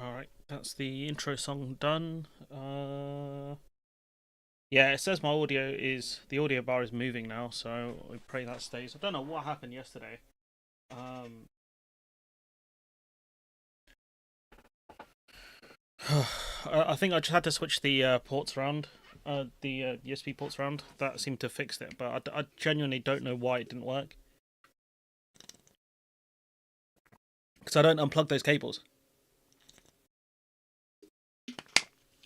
Alright, that's the intro song done. Yeah, it says the audio bar is moving now, so we pray that stays. I don't know what happened yesterday. Um, I think I just had to switch the ports around, the USB ports around. That seemed to fix it, but I genuinely don't know why it didn't work. Because I don't unplug those cables.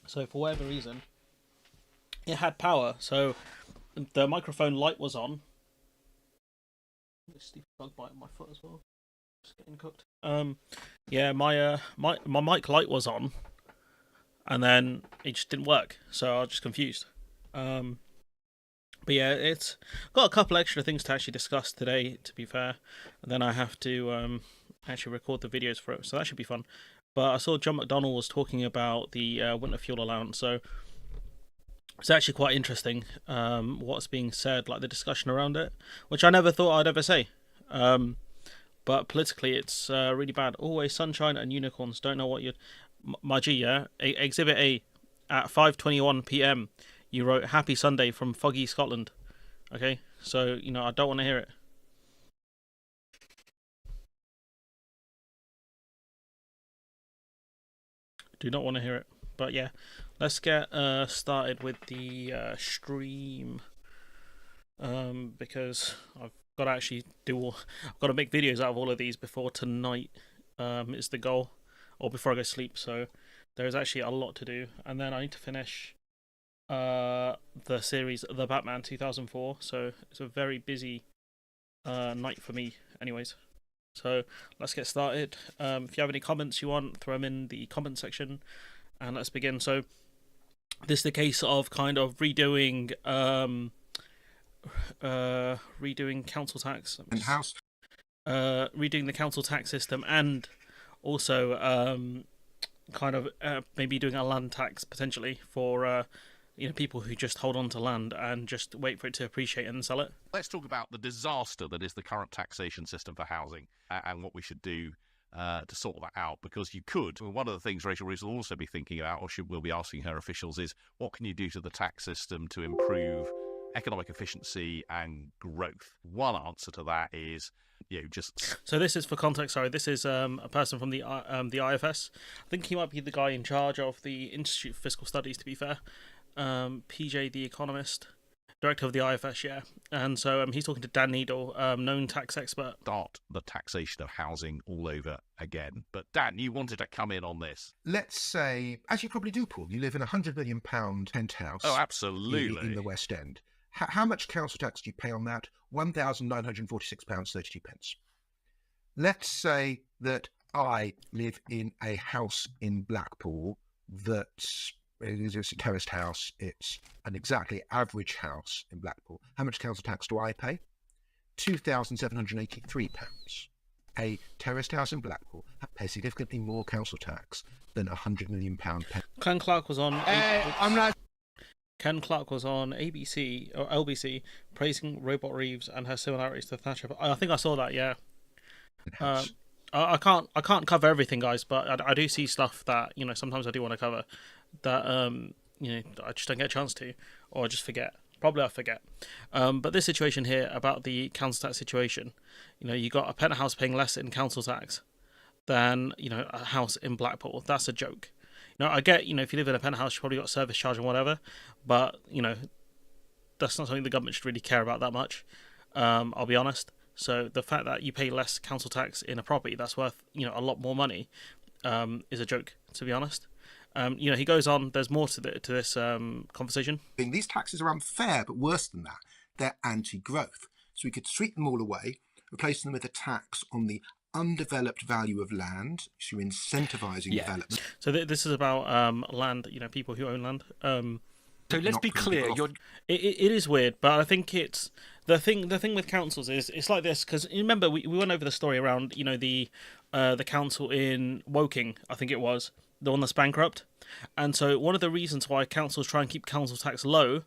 So for whatever reason, it had power, so the microphone light was on. This stupid bug bite on my foot as well. Just getting cooked. Yeah, my mic light was on, and then it just didn't work, so I was just confused. But yeah, it's got a couple extra things to actually discuss today, to be fair, and then I have to actually record the videos for it, so that should be fun. But I saw John McDonnell was talking about the winter fuel allowance, so it's actually quite interesting what's being said, like the discussion around it, which I never thought I'd ever say. But politically, it's really bad. Always sunshine and unicorns. Don't know what you'd... My G, yeah? Exhibit A, at 5:21 p.m, you wrote Happy Sunday from foggy Scotland. Okay? So, I don't want to hear it. Do not want to hear it. But yeah, let's get started with the stream. Because I've got to actually I've got to make videos out of all of these before tonight is the goal, or before I go to sleep. So there's actually a lot to do, and then I need to finish the series The Batman 2004. So it's a very busy night for me, anyways. So let's get started. If you have any comments you want, throw them in the comment section, and let's begin. So this is the case of kind of redoing council tax and house, redoing the council tax system, and also kind of maybe doing a land tax potentially for people who just hold on to land and just wait for it to appreciate and then sell it. Let's talk about the disaster that is the current taxation system for housing and what we should do to sort that out, because you could. One of the things Rachel Reeves will also be thinking about, or she will be asking her officials, is what can you do to the tax system to improve economic efficiency and growth? One answer to that is, just... So this is, for context, sorry, this is a person from the IFS. I think he might be the guy in charge of the Institute for Fiscal Studies, to be fair. PJ the Economist, director of the IFS, yeah. And so he's talking to Dan Needle, known tax expert. Start the taxation of housing all over again. But Dan, you wanted to come in on this. Let's say, as you probably do, Paul, you live in a £100 million penthouse. Oh, absolutely. In the West End. How much council tax do you pay on that? £1,946.32. Let's say that I live in a house in Blackpool that's... It's a terraced house. It's an exactly average house in Blackpool. How much council tax do I pay? £2,783. A terraced house in Blackpool pays significantly more council tax than a £100 million penthouse. Ken Clark was on. Ken Clark was on ABC or LBC praising Robot Reeves and her similarities to Thatcher. I think I saw that. Yeah. I can't cover everything, guys, but I do see stuff that sometimes I do want to cover that I just don't get a chance to, or I just forget. Probably I forget. But this situation here about the council tax situation, you got a penthouse paying less in council tax than a house in Blackpool. That's a joke. I get if you live in a penthouse, you probably got service charge and whatever, but that's not something the government should really care about that much. I'll be honest. So the fact that you pay less council tax in a property that's worth a lot more money is a joke, to be honest. He goes on. There's more to this conversation. These taxes are unfair, but worse than that, they're anti-growth. So we could sweep them all away, replace them with a tax on the undeveloped value of land. So you're incentivizing development. So this is about land. People who own land. So let's be clear. It is weird, but I think it's the thing. The thing with councils is it's like this, because remember we went over the story around the council in Woking, I think it was the one that's bankrupt, and so one of the reasons why councils try and keep council tax low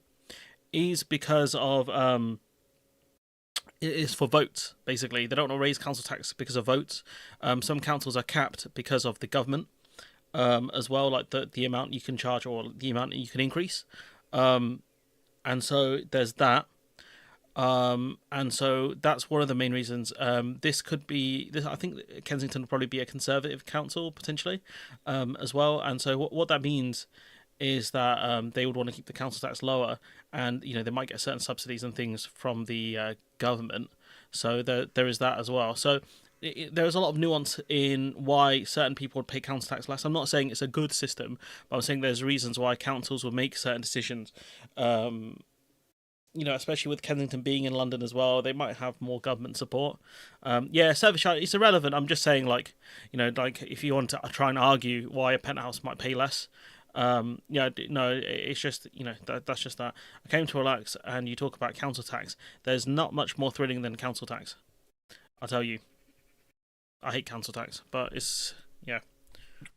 is because of it is for votes. Basically, they don't want to raise council tax because of votes. Some councils are capped because of the government. as well, like the amount you can charge or the amount you can increase. And so there's that. And so that's one of the main reasons. This could be this. I think Kensington would probably be a Conservative council potentially, as well. And so what that means is that they would want to keep the council tax lower, and they might get certain subsidies and things from the government. So there is that as well. So there is a lot of nuance in why certain people would pay council tax less. I'm not saying it's a good system, but I'm saying there's reasons why councils will make certain decisions. Especially with Kensington being in London as well, they might have more government support. Service charge, it's irrelevant. I'm just saying, if you want to try and argue why a penthouse might pay less, it's just, that's just that. I came to relax, and you talk about council tax. There's not much more thrilling than council tax. I'll tell you. I hate council tax, but it's, yeah.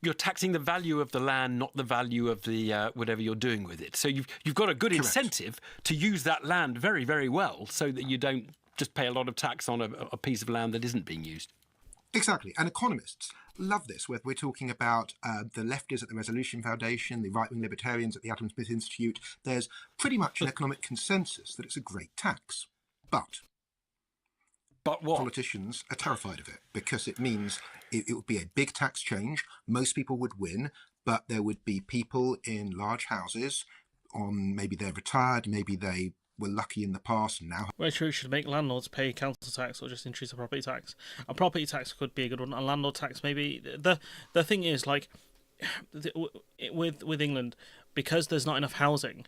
You're taxing the value of the land, not the value of the whatever you're doing with it. So you've got a good incentive to use that land very, very well, so that you don't just pay a lot of tax on a piece of land that isn't being used. Exactly. And economists love this, whether we're talking about the lefties at the Resolution Foundation, the right-wing libertarians at the Adam Smith Institute. There's pretty much an economic consensus that it's a great tax. But what? Politicians are terrified of it, because it means it would be a big tax change. Most people would win, but there would be people in large houses maybe they're retired, maybe they were lucky in the past and now. Very true. Should make landlords pay council tax or just increase the property tax. A property tax could be a good one. A landlord tax maybe. The thing is, with England, because there's not enough housing,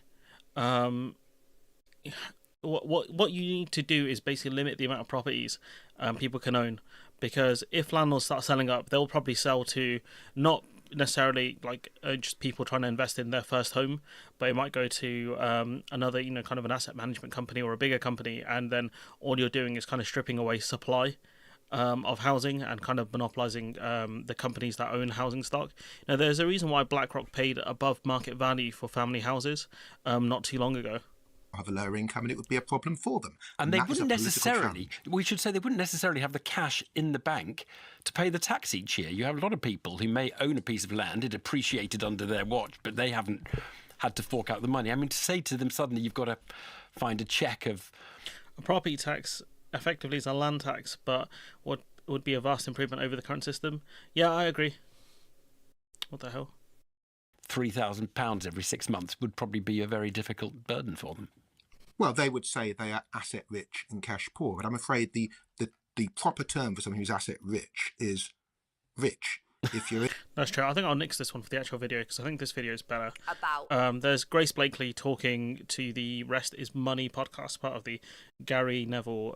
what you need to do is basically limit the amount of properties people can own, because if landlords start selling up, they'll probably sell to not necessarily just people trying to invest in their first home, but it might go to another kind of an asset management company or a bigger company, and then all you're doing is kind of stripping away supply of housing and kind of monopolizing the companies that own housing stock. Now, there's a reason why BlackRock paid above market value for family houses not too long ago. Have a lower income, and it would be a problem for them. And they wouldn't necessarily, we should say, they wouldn't necessarily have the cash in the bank to pay the tax each year. You have a lot of people who may own a piece of land, it appreciated under their watch, but they haven't had to fork out the money. I mean, to say to them suddenly you've got to find a check of... A property tax effectively is a land tax, but what would be a vast improvement over the current system. Yeah, I agree. What the hell? £3,000 every 6 months would probably be a very difficult burden for them. Well, they would say they are asset rich and cash poor, but I'm afraid the proper term for someone who's asset rich is rich. If you're That's true. I think I'll nix this one for the actual video, because I think this video is better. About there's Grace Blakely talking to the Rest Is Money podcast, part of the Gary Lineker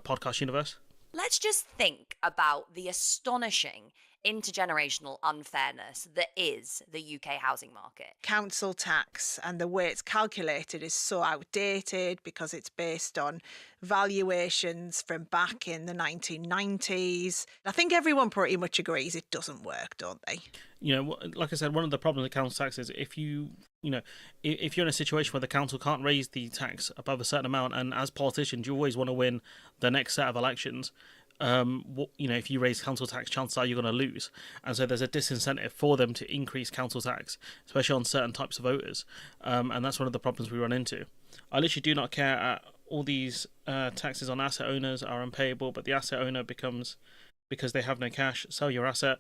podcast universe. Let's just think about the astonishing intergenerational unfairness that is the UK housing market. Council tax and the way it's calculated is so outdated because it's based on valuations from back in the 1990s. I think everyone pretty much agrees it doesn't work, don't they? Like I said, one of the problems with council tax is if you're in a situation where the council can't raise the tax above a certain amount, and as politicians you always want to win the next set of elections, if you raise council tax, chances are you're going to lose, and so there's a disincentive for them to increase council tax, especially on certain types of voters, and that's one of the problems we run into. I literally do not care. All these taxes on asset owners are unpayable, but the asset owner becomes, because they have no cash, sell your asset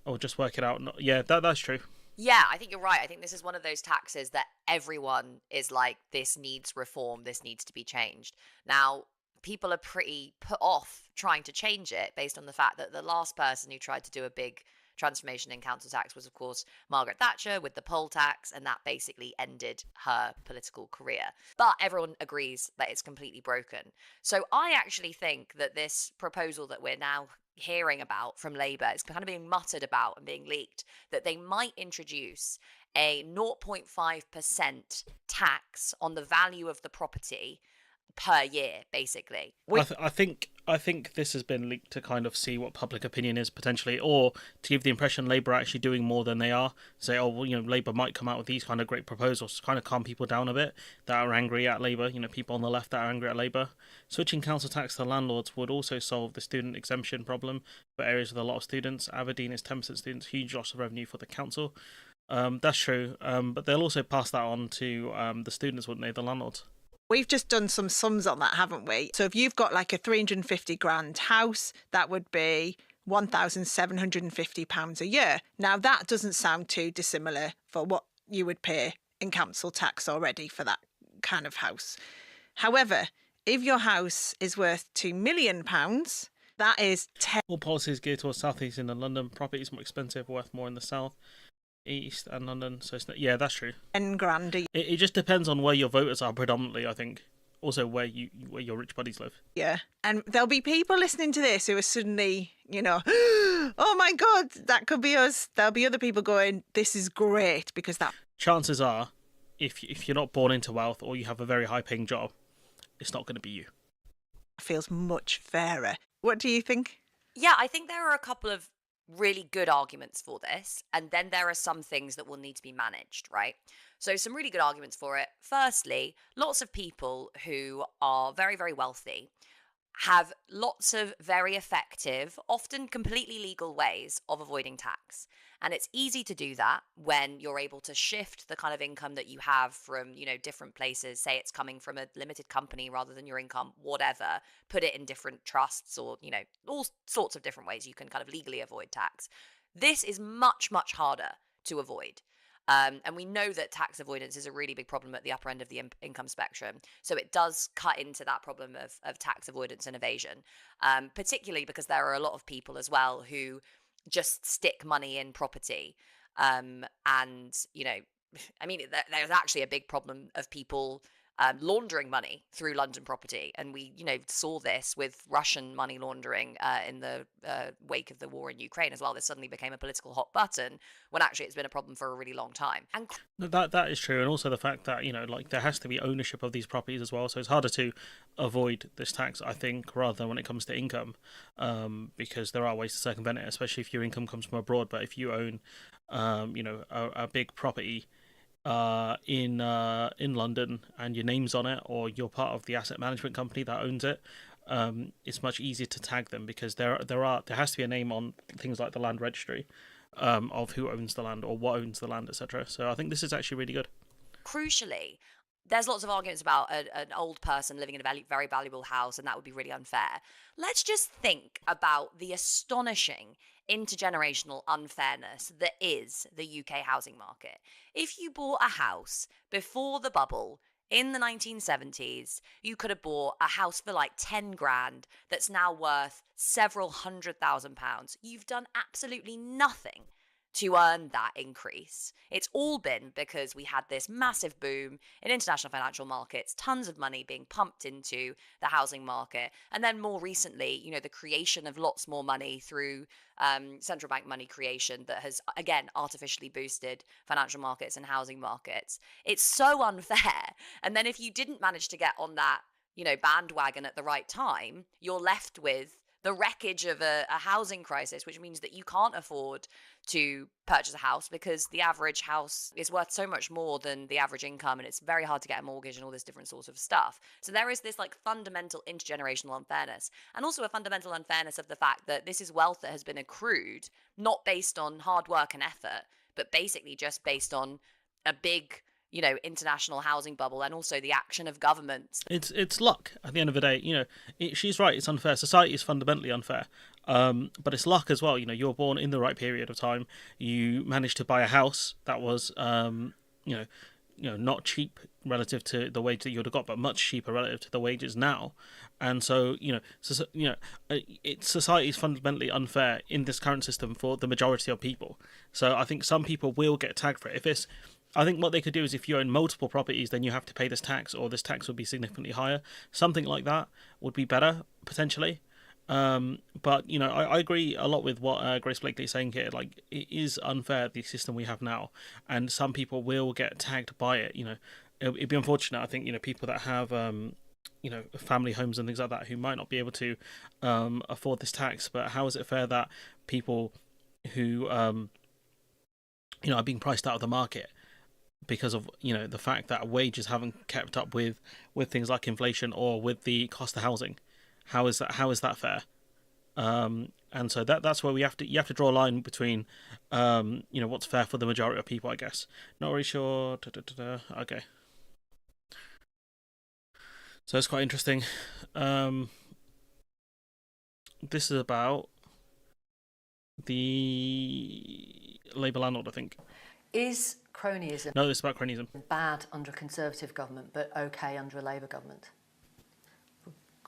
or just work it out. Yeah, that's true. Yeah, I think you're right. I think this is one of those taxes that everyone is like, this needs reform, this needs to be changed. Now, people are pretty put off trying to change it based on the fact that the last person who tried to do a big transformation in council tax was, of course, Margaret Thatcher with the poll tax, and that basically ended her political career. But everyone agrees that it's completely broken. So I actually think that this proposal that we're now hearing about from Labour is kind of being muttered about and being leaked, that they might introduce a 0.5% tax on the value of the property per year, basically. I think I think this has been leaked to kind of see what public opinion is potentially, or to give the impression Labour are actually doing more than they are. Say, oh, well, Labour might come out with these kind of great proposals to kind of calm people down a bit that are angry at Labour, people on the left that are angry at Labour. Switching council tax to landlords would also solve the student exemption problem for areas with a lot of students. Aberdeen is 10% students, huge loss of revenue for the council. That's true, but they'll also pass that on to the students, wouldn't they, the landlords? We've just done some sums on that, haven't we? So if you've got like a 350 grand house, that would be £1,750 a year. Now, that doesn't sound too dissimilar for what you would pay in council tax already for that kind of house. However, if your house is worth £2 million, that is 10. All policies geared towards South East and London. Property is more expensive, worth more in the South, East and London. So yeah, that's true. 10 grand a year. It just depends on where your voters are predominantly, I think. Also where your rich buddies live. Yeah. And there'll be people listening to this who are suddenly, oh my God, that could be us. There'll be other people going, this is great because that. Chances are, if you're not born into wealth or you have a very high paying job, it's not going to be you. Feels much fairer. What do you think? Yeah, I think there are a couple of really good arguments for this, and then there are some things that will need to be managed, right? So some really good arguments for it. Firstly, lots of people who are very, very wealthy have lots of very effective, often completely legal ways of avoiding tax. And it's easy to do that when you're able to shift the kind of income that you have from, different places. Say it's coming from a limited company rather than your income, whatever, put it in different trusts or, all sorts of different ways you can kind of legally avoid tax. This is much, much harder to avoid. And we know that tax avoidance is a really big problem at the upper end of the income spectrum. So it does cut into that problem of tax avoidance and evasion, particularly because there are a lot of people as well who just stick money in property. There's actually a big problem of people laundering money through London property. And we, saw this with Russian money laundering in the wake of the war in Ukraine as well. This suddenly became a political hot button when actually it's been a problem for a really long time. And that is true. And also the fact that, there has to be ownership of these properties as well. So it's harder to avoid this tax, I think, rather than when it comes to income, because there are ways to circumvent it, especially if your income comes from abroad. But if you own, a big property in London and your name's on it, or you're part of the asset management company that owns it, it's much easier to tag them because there has to be a name on things like the land registry of who owns the land or what owns the land, etc. So I think this is actually really good. Crucially, there's lots of arguments about an old person living in a very valuable house, and that would be really unfair. Let's just think about the astonishing intergenerational unfairness that is the UK housing market. If you bought a house before the bubble in the 1970s, you could have bought a house for like 10 grand that's now worth several £100,000. You've done absolutely nothing to earn that increase. It's all been because we had this massive boom in international financial markets, tons of money being pumped into the housing market. And then more recently, the creation of lots more money through central bank money creation that has, again, artificially boosted financial markets and housing markets. It's so unfair. And then if you didn't manage to get on that, bandwagon at the right time, you're left with the wreckage of a housing crisis, which means that you can't afford to purchase a house because the average house is worth so much more than the average income, and it's very hard to get a mortgage and all this different sorts of stuff. So there is this fundamental intergenerational unfairness, and also a fundamental unfairness of the fact that this is wealth that has been accrued, not based on hard work and effort, but basically just based on a big international housing bubble and also the action of governments. It's luck at the end of the day. She's right, it's unfair. Society is fundamentally unfair. But it's luck as well. You were born in the right period of time. You managed to buy a house that was, not cheap relative to the wage that you would have got, but much cheaper relative to the wages now. And so, society is fundamentally unfair in this current system for the majority of people. So I think some people will get tagged for it. I think what they could do is if you own multiple properties, then you have to pay this tax, or this tax would be significantly higher. Something like that would be better, potentially. But, I agree a lot with what Grace Blakely is saying here. It is unfair, the system we have now, and some people will get tagged by it. It'd be unfortunate, I think, people that have, family homes and things like that who might not be able to afford this tax. But how is it fair that people who are being priced out of the market because of the fact that wages haven't kept up with things like inflation or with the cost of housing? How is that fair? And so that's where you have to draw a line between what's fair for the majority of people, I guess. Not really sure. Okay. So it's quite interesting. This is about the Labour landlord, I think. Is cronyism No, it's about cronyism. bad under a Conservative government but okay under a Labour government?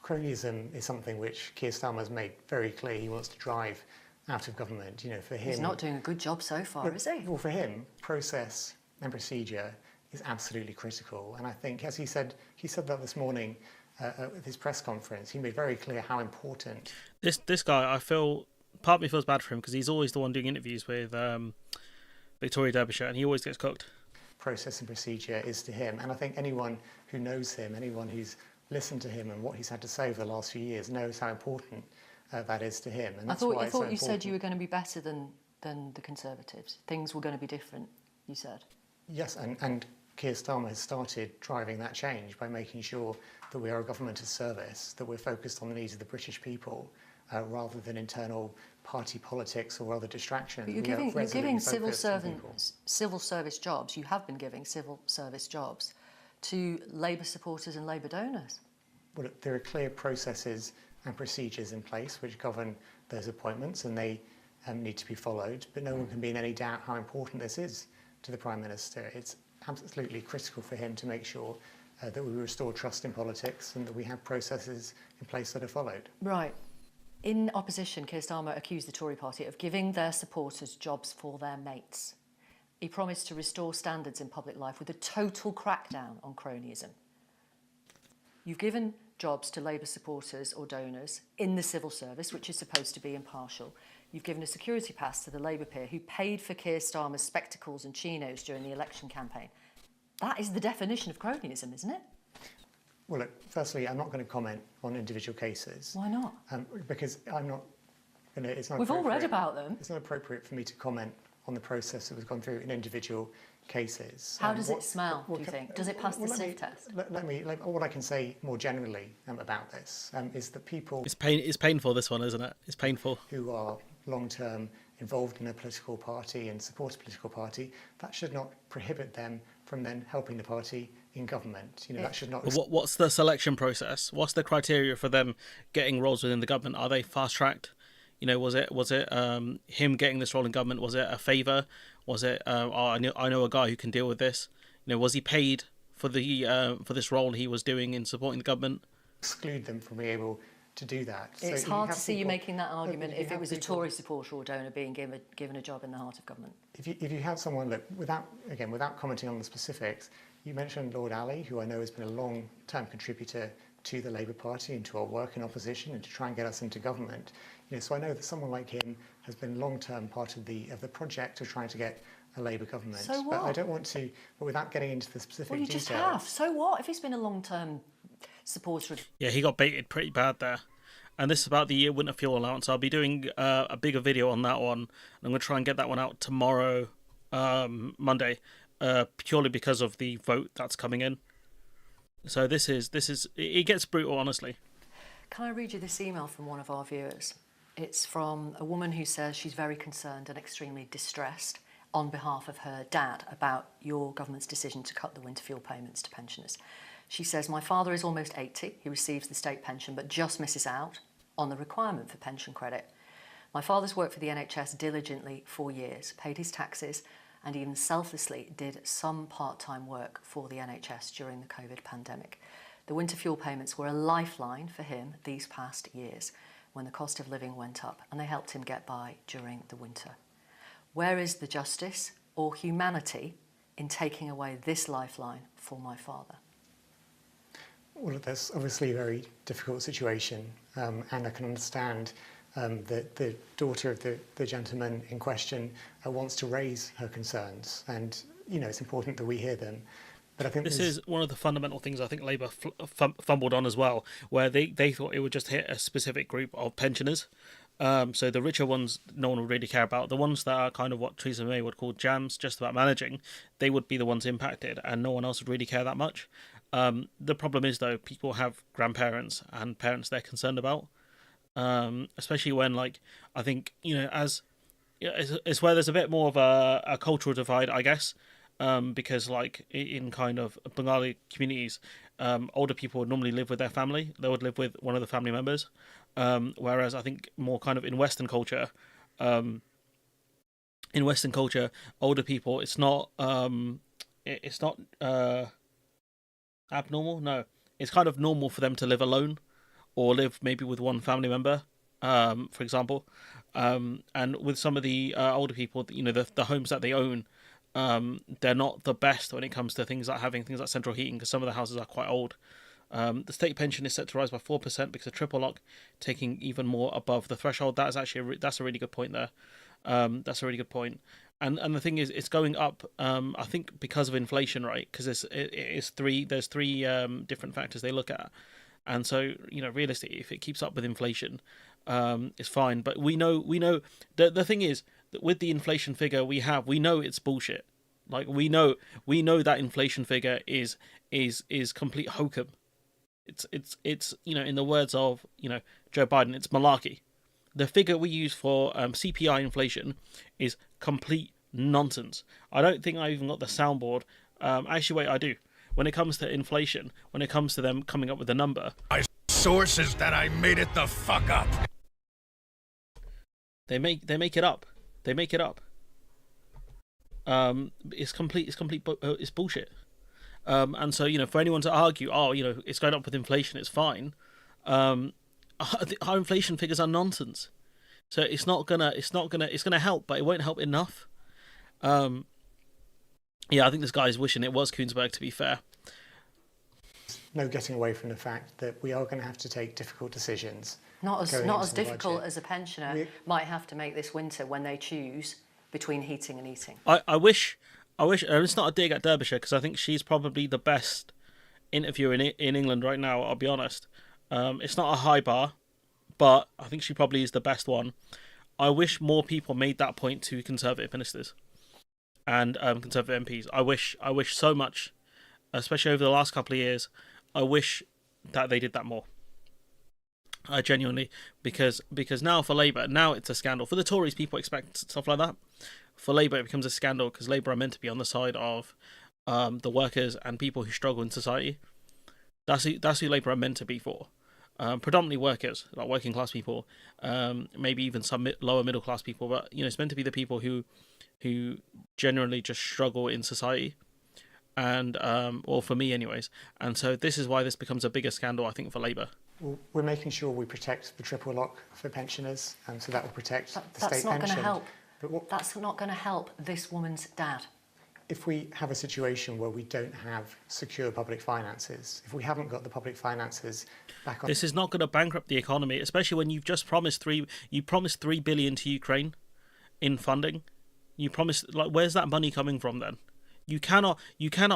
Cronyism is something which Keir Starmer has made very clear he wants to drive out of government. For him, He's not doing a good job so far, is he? Well, for him, process and procedure is absolutely critical. And I think, as he said that this morning at his press conference, he made very clear how important. This guy, I feel, part of me feels bad for him because he's always the one doing interviews with Victoria Derbyshire, and he always gets cooked. Process and procedure is to him. And I think anyone who knows him, anyone who's listened to him and what he's had to say over the last few years knows how important that is to him. And that's I thought you said you were going to be better than the Conservatives. Things were going to be different, you said. Yes, and Keir Starmer has started driving that change by making sure that we are a government of service, that we're focused on the needs of the British people rather than internal party politics or other distractions. But you're giving civil service jobs, you have been giving civil service jobs to Labour supporters and Labour donors. Well, there are clear processes and procedures in place which govern those appointments, and they need to be followed. But no one can be in any doubt how important this is to the Prime Minister. It's absolutely critical for him to make sure that we restore trust in politics and that we have processes in place that are followed. Right. In opposition, Keir Starmer accused the Tory party of giving their supporters jobs for their mates. He promised to restore standards in public life with a total crackdown on cronyism. You've given jobs to Labour supporters or donors in the civil service, which is supposed to be impartial. You've given a security pass to the Labour peer who paid for Keir Starmer's spectacles and chinos during the election campaign. That is the definition of cronyism, isn't it? Well, look, firstly, I'm not going to comment on individual cases. Why not? Because I'm not going to... It's not We've all read about them. It's not appropriate for me to comment on the process that was gone through in individual cases. How does it smell, do you think? Does it pass the sniff test? What I can say more generally about this is that people... It's painful, this one, isn't it? It's painful. Who are long-term involved in a political party and support a political party, that should not prohibit them from then helping the party in government. That should not... What's the selection process? What's the criteria for them getting roles within the government? Are they fast-tracked? Was it him getting this role in government? Was it a favour? Was it I know a guy who can deal with this? Was he paid for this role he was doing in supporting the government? Exclude them from being able to do that. It's hard to see you making that argument if it was a Tory supporter or donor being given a job in the heart of government. If you have someone, look, without commenting on the specifics, you mentioned Lord Ali, who I know has been a long-term contributor to the Labour Party and to our work in opposition and to try and get us into government. So I know that someone like him has been long-term part of the project of trying to get a Labour government. So what? But I don't want to, but without getting into the specific Well, you details. just have. So what? If he's been a long-term supporter of... Yeah, he got baited pretty bad there. And this is about the winter fuel allowance. I'll be doing a bigger video on that one. I'm going to try and get that one out tomorrow, Monday, purely because of the vote that's coming in. So this is it gets brutal, honestly. Can I read you this email from one of our viewers? It's from a woman who says she's very concerned and extremely distressed on behalf of her dad about your government's decision to cut the winter fuel payments to pensioners. She says, my father is almost 80. He receives the state pension but just misses out on the requirement for pension credit. My father's worked for the NHS diligently for years, paid his taxes and even selflessly did some part-time work for the NHS during the COVID pandemic. The winter fuel payments were a lifeline for him these past years when the cost of living went up, and they helped him get by during the winter. Where is the justice or humanity in taking away this lifeline for my father? Well, that's obviously a very difficult situation, and I can understand that the daughter of the gentleman in question wants to raise her concerns, and it's important that we hear them. But I think this is one of the fundamental things I think Labour fumbled on as well, where they thought it would just hit a specific group of pensioners. So the richer ones, no one would really care about. The ones that are kind of what Theresa May would call jams, just about managing, they would be the ones impacted, and no one else would really care that much. The problem is, though, people have grandparents and parents they're concerned about, especially when, like, I think, as it's where there's a bit more of a cultural divide, I guess, because, like, in kind of Bengali communities, older people would normally live with their family. They would live with one of the family members. Whereas I think more kind of in Western culture, older people, it's not abnormal. No, it's kind of normal for them to live alone or live maybe with one family member, for example. And with some of the older people, the homes that they own, they're not the best when it comes to things like having things like central heating, because some of the houses are quite old. The state pension is set to rise by 4% because of triple lock, taking even more above the threshold. That's actually that's a really good point there. That's a really good point. And the thing is, it's going up. I think because of inflation, right? Because there's three different factors they look at, and so realistically, if it keeps up with inflation, it's fine. But we know the thing is that with the inflation figure we know it's bullshit. Like we know that inflation figure is complete hokum. It's in the words of Joe Biden, it's malarkey. The figure we use for CPI inflation is complete nonsense. I don't think I even got the soundboard. Actually, wait, I do. When it comes to inflation, when it comes to them coming up with a number, my source is that I made it the fuck up. They make it up. They make it up. It's bullshit. And so, for anyone to argue, it's going up with inflation, it's fine. Our inflation figures are nonsense. So it's gonna help, but it won't help enough. I think this guy is wishing it was Koonsberg, to be fair. No getting away from the fact that we are going to have to take difficult decisions. Not as difficult as a pensioner might have to make this winter when they choose between heating and eating. I wish, and it's not a dig at Derbyshire, because I think she's probably the best interviewer in England right now, I'll be honest. It's not a high bar, but I think she probably is the best one. I wish more people made that point to Conservative ministers and Conservative MPs. I wish so much, especially over the last couple of years. I wish that they did that more. Genuinely, because now for Labour, now it's a scandal. For the Tories, people expect stuff like that. For Labour, it becomes a scandal because Labour are meant to be on the side of the workers and people who struggle in society. That's who Labour are meant to be for. Predominantly workers, like working class people, maybe even some lower middle class people. But it's meant to be the people who generally just struggle in society. And or for me anyways, and so this is why this becomes a bigger scandal, I think, for Labour. Well, we're making sure we protect the triple lock for pensioners, and so that will protect the state pension. That's not going to help. That's not going to help this woman's dad. If we have a situation where we don't have secure public finances, if we haven't got the public finances back on, this is not going to bankrupt the economy, especially when you've just promised $3 billion to Ukraine in funding. You promised, where's that money coming from then? You cannot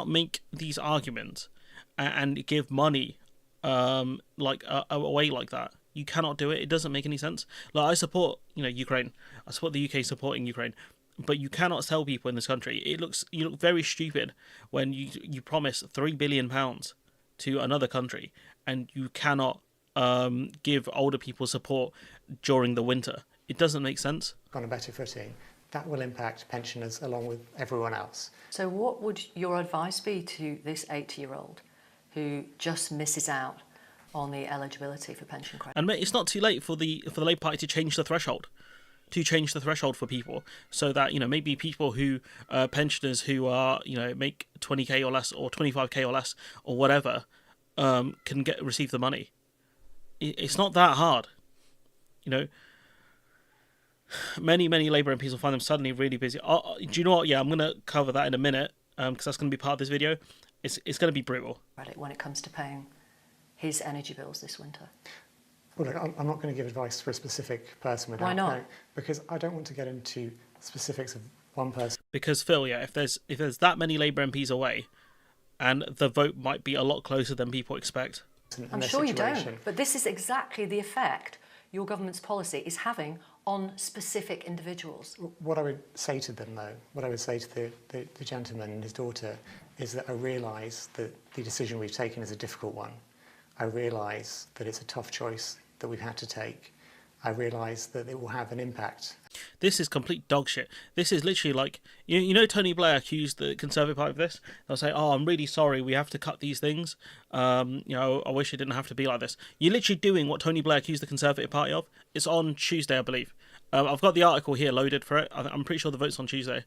make these arguments and give money away like that. You cannot do it. It doesn't make any sense. I support Ukraine. I support the UK supporting Ukraine, but you cannot tell people in this country. You look very stupid when you promise £3 billion to another country and you cannot give older people support during the winter. It doesn't make sense. On a better footing. That will impact pensioners along with everyone else. So what would your advice be to this 80-year-old who just misses out on the eligibility for pension credit? And mate, it's not too late for the Labour Party to change the threshold. For people, so that maybe people who pensioners who are make 20k or less or 25k or less or whatever can receive the money. It's not that hard, Many Labour MPs will find them suddenly really busy. Do you know what? Yeah, I'm going to cover that in a minute because that's going to be part of this video. It's going to be brutal. When it comes to paying his energy bills this winter. Well, look, I'm not going to give advice for a specific person without knowing, because I don't want to get into specifics of one person. Because Phil, if there's that many Labour MPs away, and the vote might be a lot closer than people expect. I'm sure you don't, but this is exactly the effect your government's policy is having on specific individuals. What I would say to them, though, what I would say to the gentleman and his daughter is that I realise that the decision we've taken is a difficult one. I realise that it's a tough choice that we've had to take. I realise that it will have an impact. This is complete dog shit. This is literally like, you know, Tony Blair accused the Conservative Party of this. They'll say, "Oh, I'm really sorry, we have to cut these things. You know, I wish it didn't have to be like this." You're literally doing what Tony Blair accused the Conservative Party of. It's on Tuesday, I believe. I've got the article here loaded for it. I'm pretty sure the vote's on Tuesday.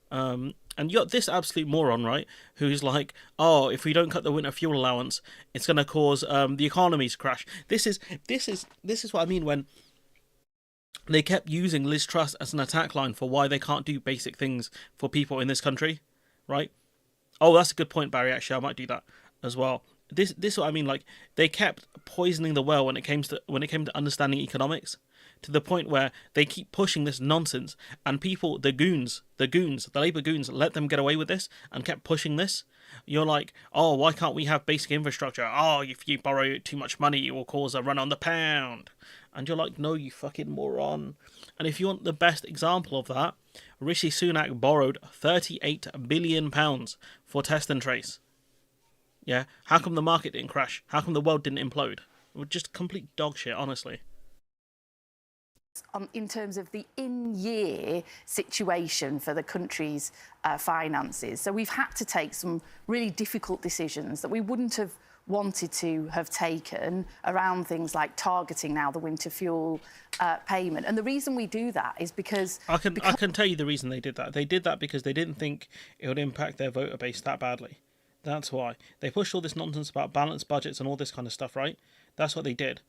And you got this absolute moron, right, who's like, "Oh, if we don't cut the winter fuel allowance, it's going to cause the economy to crash." This is what I mean when they kept using Liz Truss as an attack line for why they can't do basic things for people in this country, right? Oh, that's a good point, Barry. Actually, I might do that as well. This is what I mean. Like, they kept poisoning the well when it came to understanding economics, to the point where they keep pushing this nonsense, and people, the Labour goons, let them get away with this and kept pushing this. You're like, "Oh, why can't we have basic infrastructure? Oh, if you borrow too much money, it will cause a run on the pound." And you're like, "No, you fucking moron." And if you want the best example of that, Rishi Sunak borrowed £38 billion for test and trace. Yeah, how come the market didn't crash? How come the world didn't implode? It was just complete dog shit, honestly. In terms of the in-year situation for the country's finances. So we've had to take some really difficult decisions that we wouldn't have wanted to have taken around things like targeting now the winter fuel payment. And the reason we do that is because... I can tell you the reason they did that. They did that because they didn't think it would impact their voter base that badly. That's why. They pushed all this nonsense about balanced budgets and all this kind of stuff, right? That's what they did.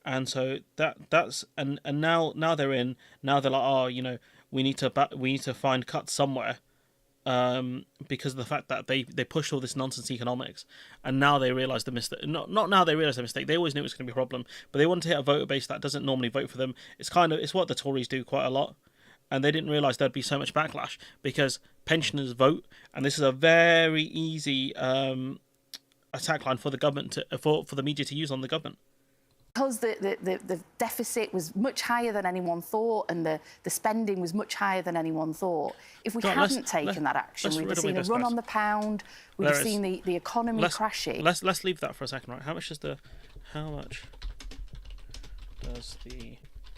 And so that's and now they're in. Now they're like, "Oh, you know, we need to find cuts somewhere." Because of the fact that they pushed all this nonsense economics, and now they realise the mistake. Not now they realise the mistake. They always knew it was going to be a problem, but they wanted to hit a voter base that doesn't normally vote for them. It's what the Tories do quite a lot, and they didn't realise there'd be so much backlash because pensioners vote, and this is a very easy attack line for the government for the media to use on the government. Because the deficit was much higher than anyone thought, and the spending was much higher than anyone thought. If we hadn't taken that action, we'd have seen a run on the pound, we'd have seen the economy crashing. Let's leave that for a second, right? How much does the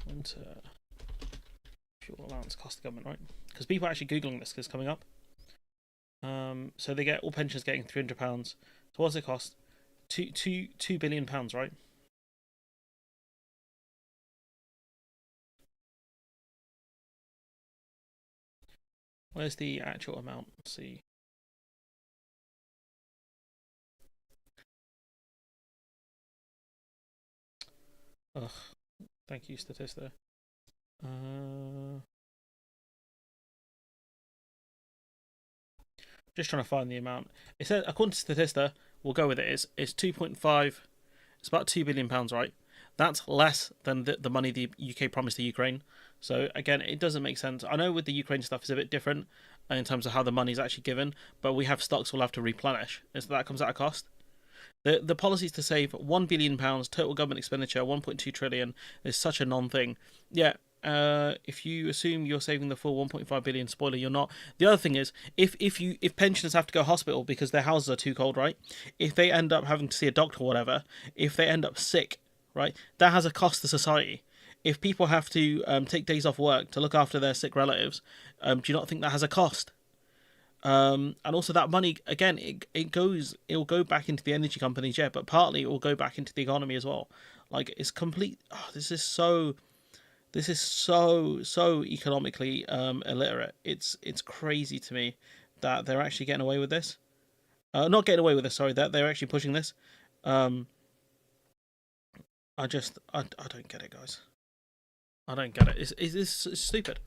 winter fuel allowance cost the government, right? Because people are actually Googling this because it's coming up. So they get all pensioners getting £300. So what does it cost? £2 billion, right? Where's the actual amount? Let's see. Ugh. Thank you, Statista. Just trying to find the amount. It says, according to Statista, we'll go with it. It's 2.5. It's about £2 billion, right? That's less than the money the UK promised to Ukraine. So again, it doesn't make sense. I know with the Ukraine stuff is a bit different in terms of how the money is actually given, but we have stocks we'll have to replenish. So that comes at a cost. The policy is to save £1 billion, total government expenditure 1.2 trillion is such a non-thing. Yeah, if you assume you're saving the full 1.5 billion, spoiler, you're not. The other thing is, if pensioners have to go to hospital because their houses are too cold, right? If they end up having to see a doctor or whatever, if they end up sick, right, that has a cost to society. If people have to take days off work to look after their sick relatives, do you not think that has a cost? And also that money, again, it'll go back into the energy companies, yeah, but partly it will go back into the economy as well. Like, it's complete. Oh, this is so economically illiterate. It's crazy to me that they're actually getting away with this. Not getting away with this. Sorry, that they're actually pushing this. I don't get it, guys. I don't get it. It's stupid.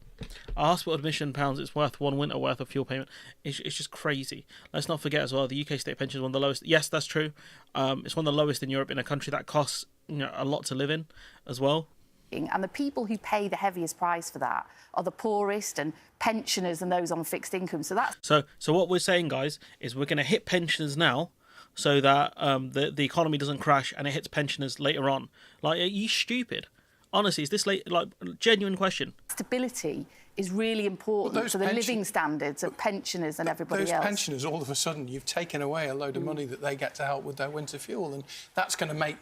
A hospital admission pounds, it's worth one winter worth of fuel payment. It's just crazy. Let's not forget as well, the UK state pension is one of the lowest. Yes, that's true. It's one of the lowest in Europe, in a country that costs a lot to live in as well. And the people who pay the heaviest price for that are the poorest and pensioners and those on fixed income. So that's so what we're saying, guys, is we're going to hit pensioners now, so that the economy doesn't crash and it hits pensioners later on. Like, are you stupid? Honestly, is this like genuine question? stability is really important to the living standards of pensioners and everybody else. Those pensioners, all of a sudden, you've taken away a load of money that they get to help with their winter fuel, and that's going to make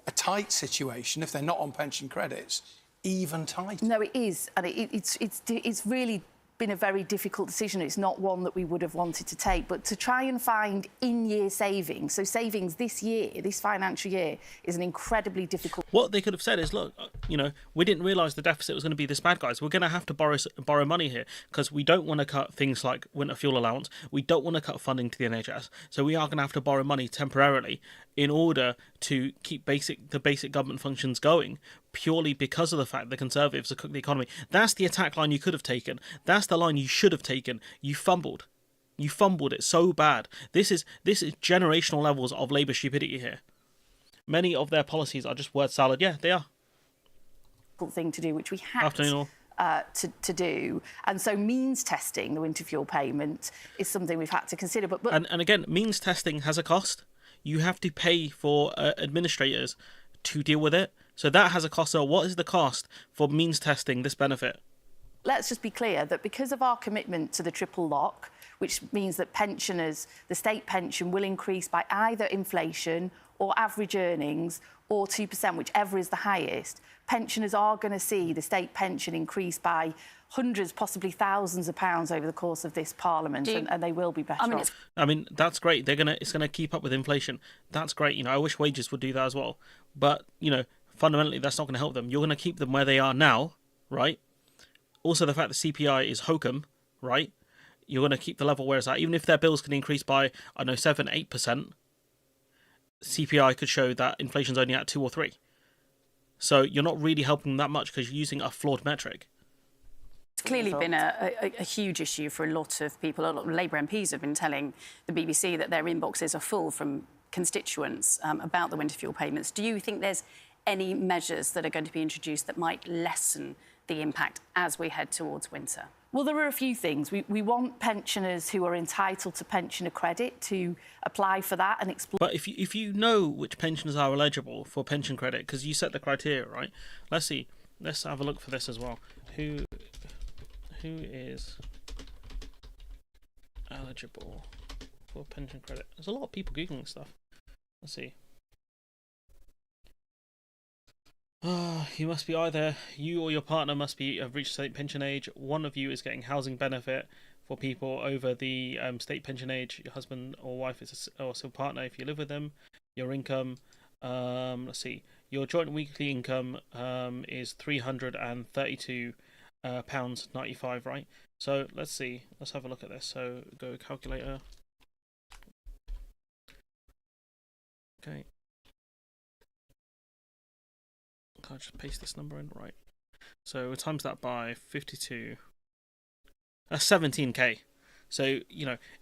a tight situation, if they're not on pension credits, even tighter. No, it is, and it's really been a very difficult decision. It's not one that we would have wanted to take, but to try and find in-year savings, so savings this year, this financial year, is an incredibly difficult. What they could have said is, look, we didn't realise the deficit was going to be this bad, guys. We're going to have to borrow money here because we don't want to cut things like winter fuel allowance. We don't want to cut funding to the NHS. So we are going to have to borrow money temporarily in order to keep the basic government functions going, purely because of the fact the Conservatives have cooked the economy. That's the attack line you could have taken. That's the line you should have taken. You fumbled. You fumbled it so bad. This is generational levels of Labour stupidity here. Many of their policies are just word salad. Yeah, they are. Thing to do, which we had to do, and so means testing the winter fuel payment is something we've had to consider. But and again, means testing has a cost. You have to pay for administrators to deal with it. So that has a cost. So what is the cost for means testing this benefit? Let's just be clear that because of our commitment to the triple lock, which means that pensioners, the state pension will increase by either inflation or average earnings or 2%, whichever is the highest, pensioners are going to see the state pension increase by hundreds, possibly thousands of pounds over the course of this Parliament, and they will be better off. I mean, that's great. It's gonna keep up with inflation. That's great. I wish wages would do that as well. But fundamentally, that's not going to help them. You're going to keep them where they are now, right? Also, the fact that CPI is hokum, right? You're going to keep the level where it's at. Even if their bills can increase by, 7-8%, CPI could show that inflation's only at 2 or 3. So you're not really helping them that much because you're using a flawed metric. It's clearly been a huge issue for a lot of people. A lot of Labour MPs have been telling the BBC that their inboxes are full from constituents about the winter fuel payments. Do you think there's any measures that are going to be introduced that might lessen the impact as we head towards winter? Well, there are a few things. We want pensioners who are entitled to pensioner credit to apply for that and explore. But if you know which pensioners are eligible for pension credit, because you set the criteria, right? Let's see. Let's have a look for this as well. Who is eligible for pension credit? There's a lot of people Googling stuff. Let's see. You must be either you or your partner must have reached state pension age. One of you is getting housing benefit for people over the state pension age. Your husband or wife is also a partner if you live with them. Your income, let's see, your joint weekly income is £332.95, right? So let's see. Let's have a look at this. So go calculator. Okay. I'll just paste this number in, right? So we times that by 52. That's 17k. So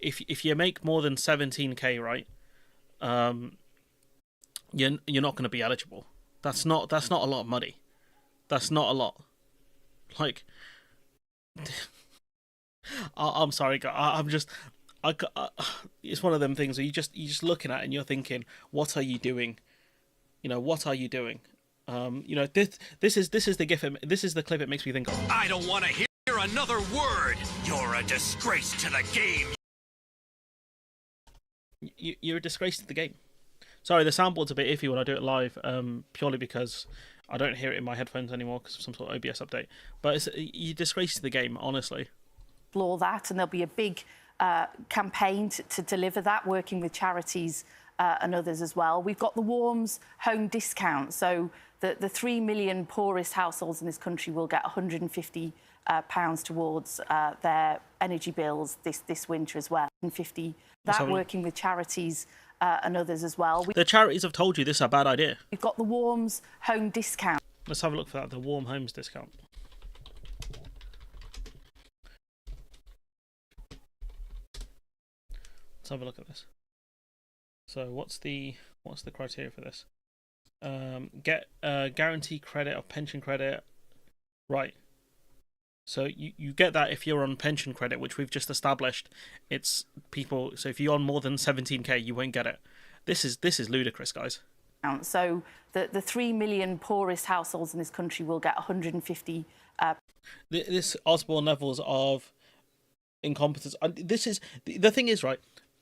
if you make more than 17k, right? You're not going to be eligible. That's not a lot of money. That's not a lot. Like, I'm sorry, I'm just. It's one of them things where you just looking at it and you're thinking, what are you doing? What are you doing? This is the gif. This is the clip it makes me think of. I don't want to hear another word. You're a disgrace to the game. You're a disgrace to the game. Sorry, the soundboard's a bit iffy when I do it live, purely because I don't hear it in my headphones anymore because of some sort of OBS update. But you're a disgrace to the game, honestly. Explore that, and there'll be a big campaign to deliver that, working with charities and others as well. We've got the Warms home discount, so the 3 million poorest households in this country will get £150 towards their energy bills this winter as well. And 50 that working with charities and others as well. The charities have told you this is a bad idea. We've got the Warms home discount. Let's have a look for that. The Warm Homes discount. Let's have a look at this. So what's the criteria for this? Get guarantee credit of pension credit. Right. So you get that if you're on pension credit, which we've just established. It's people. So if you're on more than 17k, you won't get it. This is ludicrous, guys. So the 3 million poorest households in this country will get 150. This Osborne levels of incompetence. This is the thing is, right.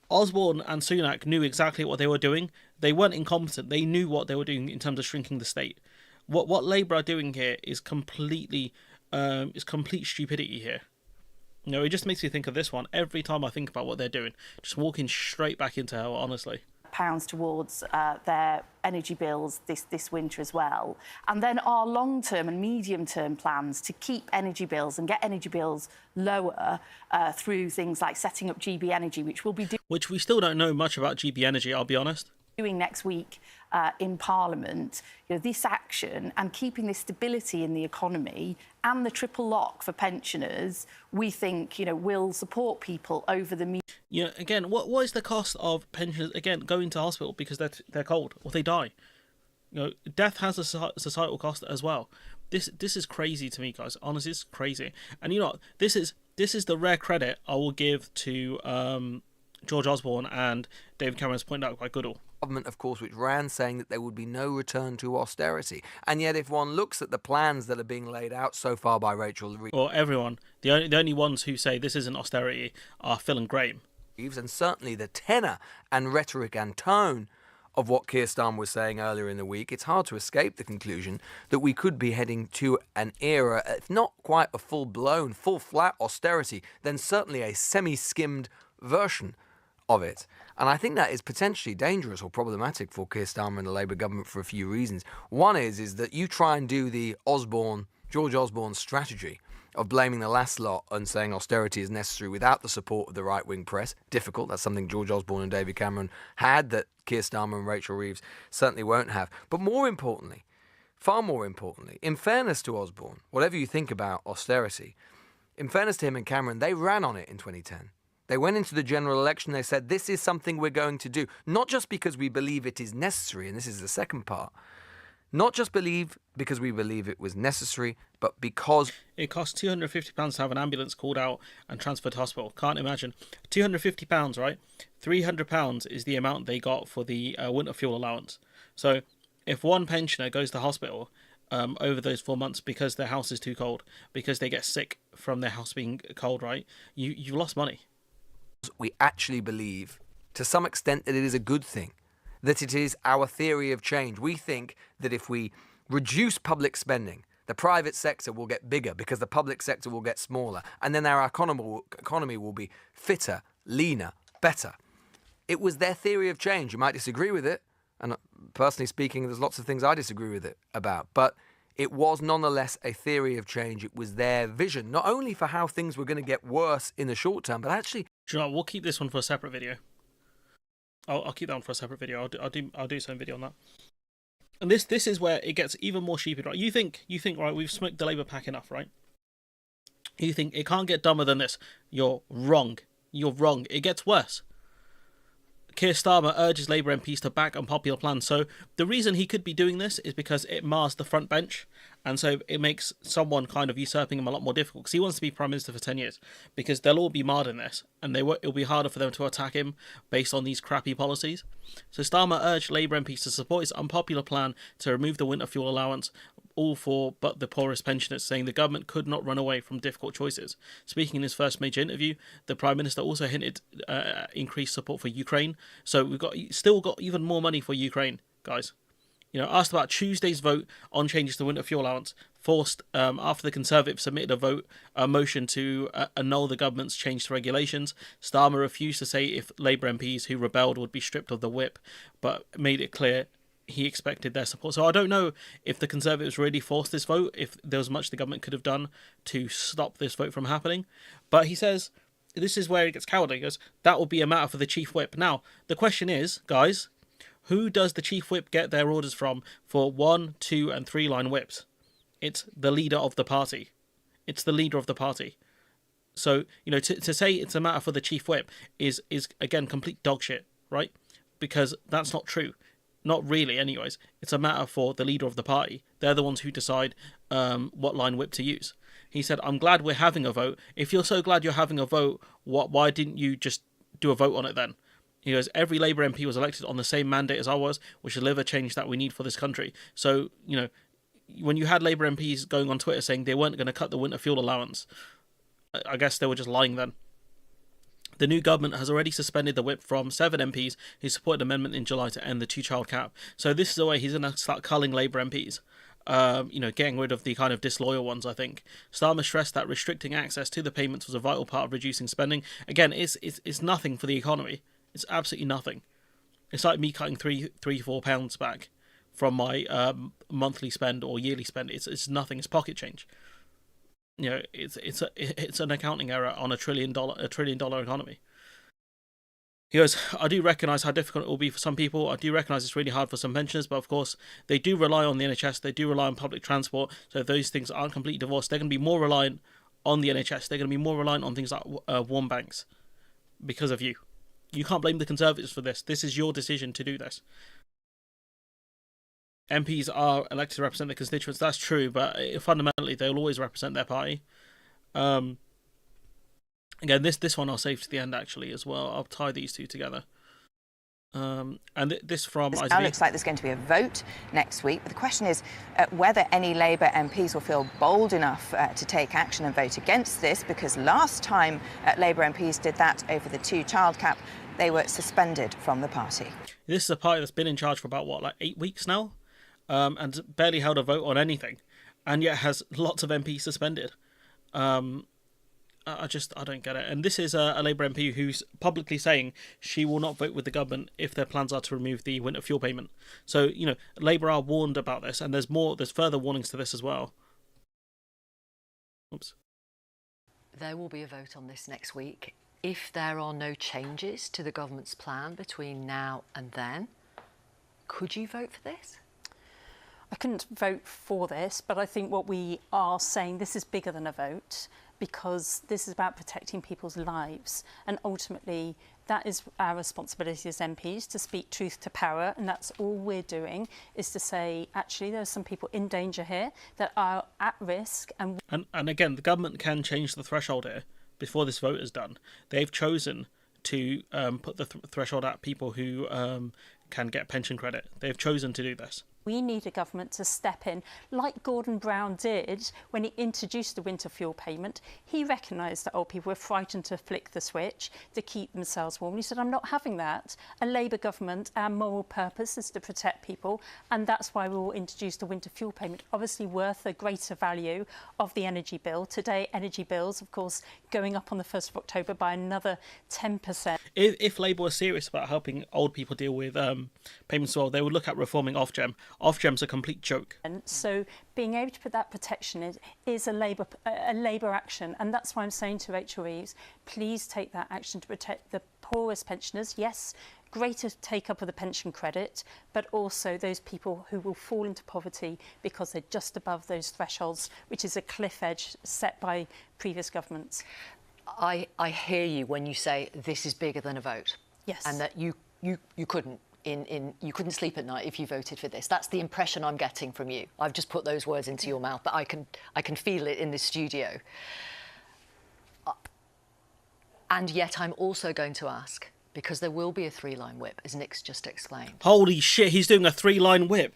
Osborne and Sunak knew exactly what they were doing. They weren't incompetent. They knew what they were doing in terms of shrinking the state. What Labour are doing here is complete stupidity here. You know, it just makes me think of this one every time I think about what they're doing. Just walking straight back into hell, honestly. Pounds towards their energy bills this winter as well. And then our long-term and medium-term plans to keep energy bills and get energy bills lower through things like setting up GB Energy, which will be doing... Which we still don't know much about GB Energy, I'll be honest. Doing next week in Parliament. You know, this action and keeping this stability in the economy and the triple lock for pensioners, we think, you know, will support people over the medium. You know, again, what is the cost of pensioners again going to hospital because they're cold or they die? You know, death has a societal cost as well. This is crazy to me, guys. Honestly, it's crazy. And you know, this is the rare credit I will give to George Osborne and David Cameron's pointed out by Goodall. Government, of course, which ran saying that there would be no return to austerity. And yet, if one looks at the plans that are being laid out so far by Rachel Reeves... Or everyone. The only ones who say this isn't austerity are Phil and Graham. And certainly the tenor and rhetoric and tone of what Keir Starmer was saying earlier in the week, it's hard to escape the conclusion that we could be heading to an era, if not quite a full-blown, full-flat austerity, then certainly a semi-skimmed version of it. And I think that is potentially dangerous or problematic for Keir Starmer and the Labour government for a few reasons. One is that you try and do the George Osborne strategy of blaming the last lot and saying austerity is necessary without the support of the right-wing press. Difficult. That's something George Osborne and David Cameron had that Keir Starmer and Rachel Reeves certainly won't have. But more importantly, far more importantly, in fairness to Osborne, whatever you think about austerity, in fairness to him and Cameron, they ran on it in 2010. They went into the general election, they said, this is something we're going to do, not just because we believe it is necessary, and this is the second part, not just because we believe it was necessary, but because... It costs £250 to have an ambulance called out and transferred to hospital. Can't imagine. £250, right? £300 is the amount they got for the winter fuel allowance. So if one pensioner goes to hospital over those 4 months because their house is too cold, because they get sick from their house being cold, right? You've lost money. We actually believe, to some extent, that it is a good thing, that it is our theory of change. We think that if we reduce public spending, the private sector will get bigger because the public sector will get smaller, and then our economy will be fitter, leaner, better. It was their theory of change. You might disagree with it, and personally speaking, there's lots of things I disagree with it about, but it was nonetheless a theory of change. It was their vision, not only for how things were going to get worse in the short term, but actually... Do you know what? We'll keep this one for a separate video. I'll keep that one for a separate video. I'll do some video on that. And this is where it gets even more stupid, right? You think right? We've smoked the Labour pack enough, right? You think it can't get dumber than this? You're wrong. You're wrong. It gets worse. Keir Starmer urges Labour MPs to back unpopular plans. So the reason he could be doing this is because it mars the front bench, and so it makes someone kind of usurping him a lot more difficult, because he wants to be Prime Minister for 10 years, because they'll all be marred in this, and it'll be harder for them to attack him based on these crappy policies. So Starmer urged Labour MPs to support his unpopular plan to remove the winter fuel allowance, all for but the poorest pensioners, saying the government could not run away from difficult choices. Speaking in his first major interview, the Prime Minister also hinted increased support for Ukraine. So we've still got even more money for Ukraine, guys. You know, asked about Tuesday's vote on changes to winter fuel allowance, forced after the Conservatives submitted a motion to annul the government's change to regulations. Starmer refused to say if Labour MPs who rebelled would be stripped of the whip, but made it clear he expected their support. So I don't know if the Conservatives really forced this vote, if there was much the government could have done to stop this vote from happening. But he says, this is where it gets cowardly. He goes, that will be a matter for the Chief Whip. Now, the question is, guys, who does the Chief Whip get their orders from for 1, 2 and 3 line whips? It's the leader of the party. It's the leader of the party. So, you know, to say it's a matter for the Chief Whip is again, complete dog shit, right? Because that's not true. Not really, anyways. It's a matter for the leader of the party. They're the ones who decide what line whip to use. He said, I'm glad we're having a vote. If you're so glad you're having a vote, why didn't you just do a vote on it then? He goes, every Labour MP was elected on the same mandate as I was, which will deliver change that we need for this country. So, when you had Labour MPs going on Twitter saying they weren't going to cut the winter fuel allowance, I guess they were just lying then. The new government has already suspended the whip from 7 MPs who supported the amendment in July to end the 2-child cap. So this is the way he's going to start culling Labour MPs. Getting rid of the kind of disloyal ones, I think. Starmer stressed that restricting access to the payments was a vital part of reducing spending. Again, it's nothing for the economy. It's absolutely nothing. It's like me cutting £4 back from my monthly spend or yearly spend. It's nothing. It's pocket change. It's an accounting error on a $1 trillion economy. He goes, I do recognise how difficult it will be for some people. I do recognise it's really hard for some pensioners, but of course they do rely on the NHS. They do rely on public transport. So if those things aren't completely divorced, they're going to be more reliant on the NHS. They're going to be more reliant on things like warm banks because of you. You can't blame the Conservatives for this. This is your decision to do this. MPs are elected to represent their constituents. That's true, but fundamentally they'll always represent their party. Again, this one I'll save to the end actually as well. I'll tie these two together. This from It now looks like there's going to be a vote next week. But the question is whether any Labour MPs will feel bold enough to take action and vote against this, because last time Labour MPs did that over the 2-child cap, they were suspended from the party. This is a party that's been in charge for about, 8 weeks now? And barely held a vote on anything, and yet has lots of MPs suspended. I don't get it. And this is a Labour MP who's publicly saying she will not vote with the government if their plans are to remove the winter fuel payment. So, Labour are warned about this, and there's further warnings to this as well. Oops. There will be a vote on this next week. If there are no changes to the government's plan between now and then, could you vote for this? I couldn't vote for this, but I think what we are saying, this is bigger than a vote, because this is about protecting people's lives. And ultimately, that is our responsibility as MPs, to speak truth to power. And that's all we're doing, is to say, actually, there are some people in danger here that are at risk. And again, the government can change the threshold here before this vote is done. They've chosen to put the threshold at people who can get pension credit. They've chosen to do this. We need a government to step in, like Gordon Brown did when he introduced the winter fuel payment. He recognised that old people were frightened to flick the switch to keep themselves warm. He said, I'm not having that. A Labour government, our moral purpose is to protect people, and that's why we will introduce the winter fuel payment, obviously worth a greater value of the energy bill. Today, energy bills, of course, going up on the 1st of October by another 10%. If Labour were serious about helping old people deal with payments as well, they would look at reforming Ofgem. Ofgem's a complete joke. And so being able to put that protection is a Labour action, and that's why I'm saying to Rachel Reeves, please take that action to protect the poorest pensioners. Yes, greater take-up of the pension credit, but also those people who will fall into poverty because they're just above those thresholds, which is a cliff edge set by previous governments. I hear you when you say this is bigger than a vote. Yes. And that you couldn't. You couldn't sleep at night if you voted for this. That's the impression I'm getting from you. I've just put those words into your mouth, but I can feel it in the studio. And yet I'm also going to ask, because there will be a 3-line whip, as Nick's just explained. Holy shit, he's doing a 3-line whip.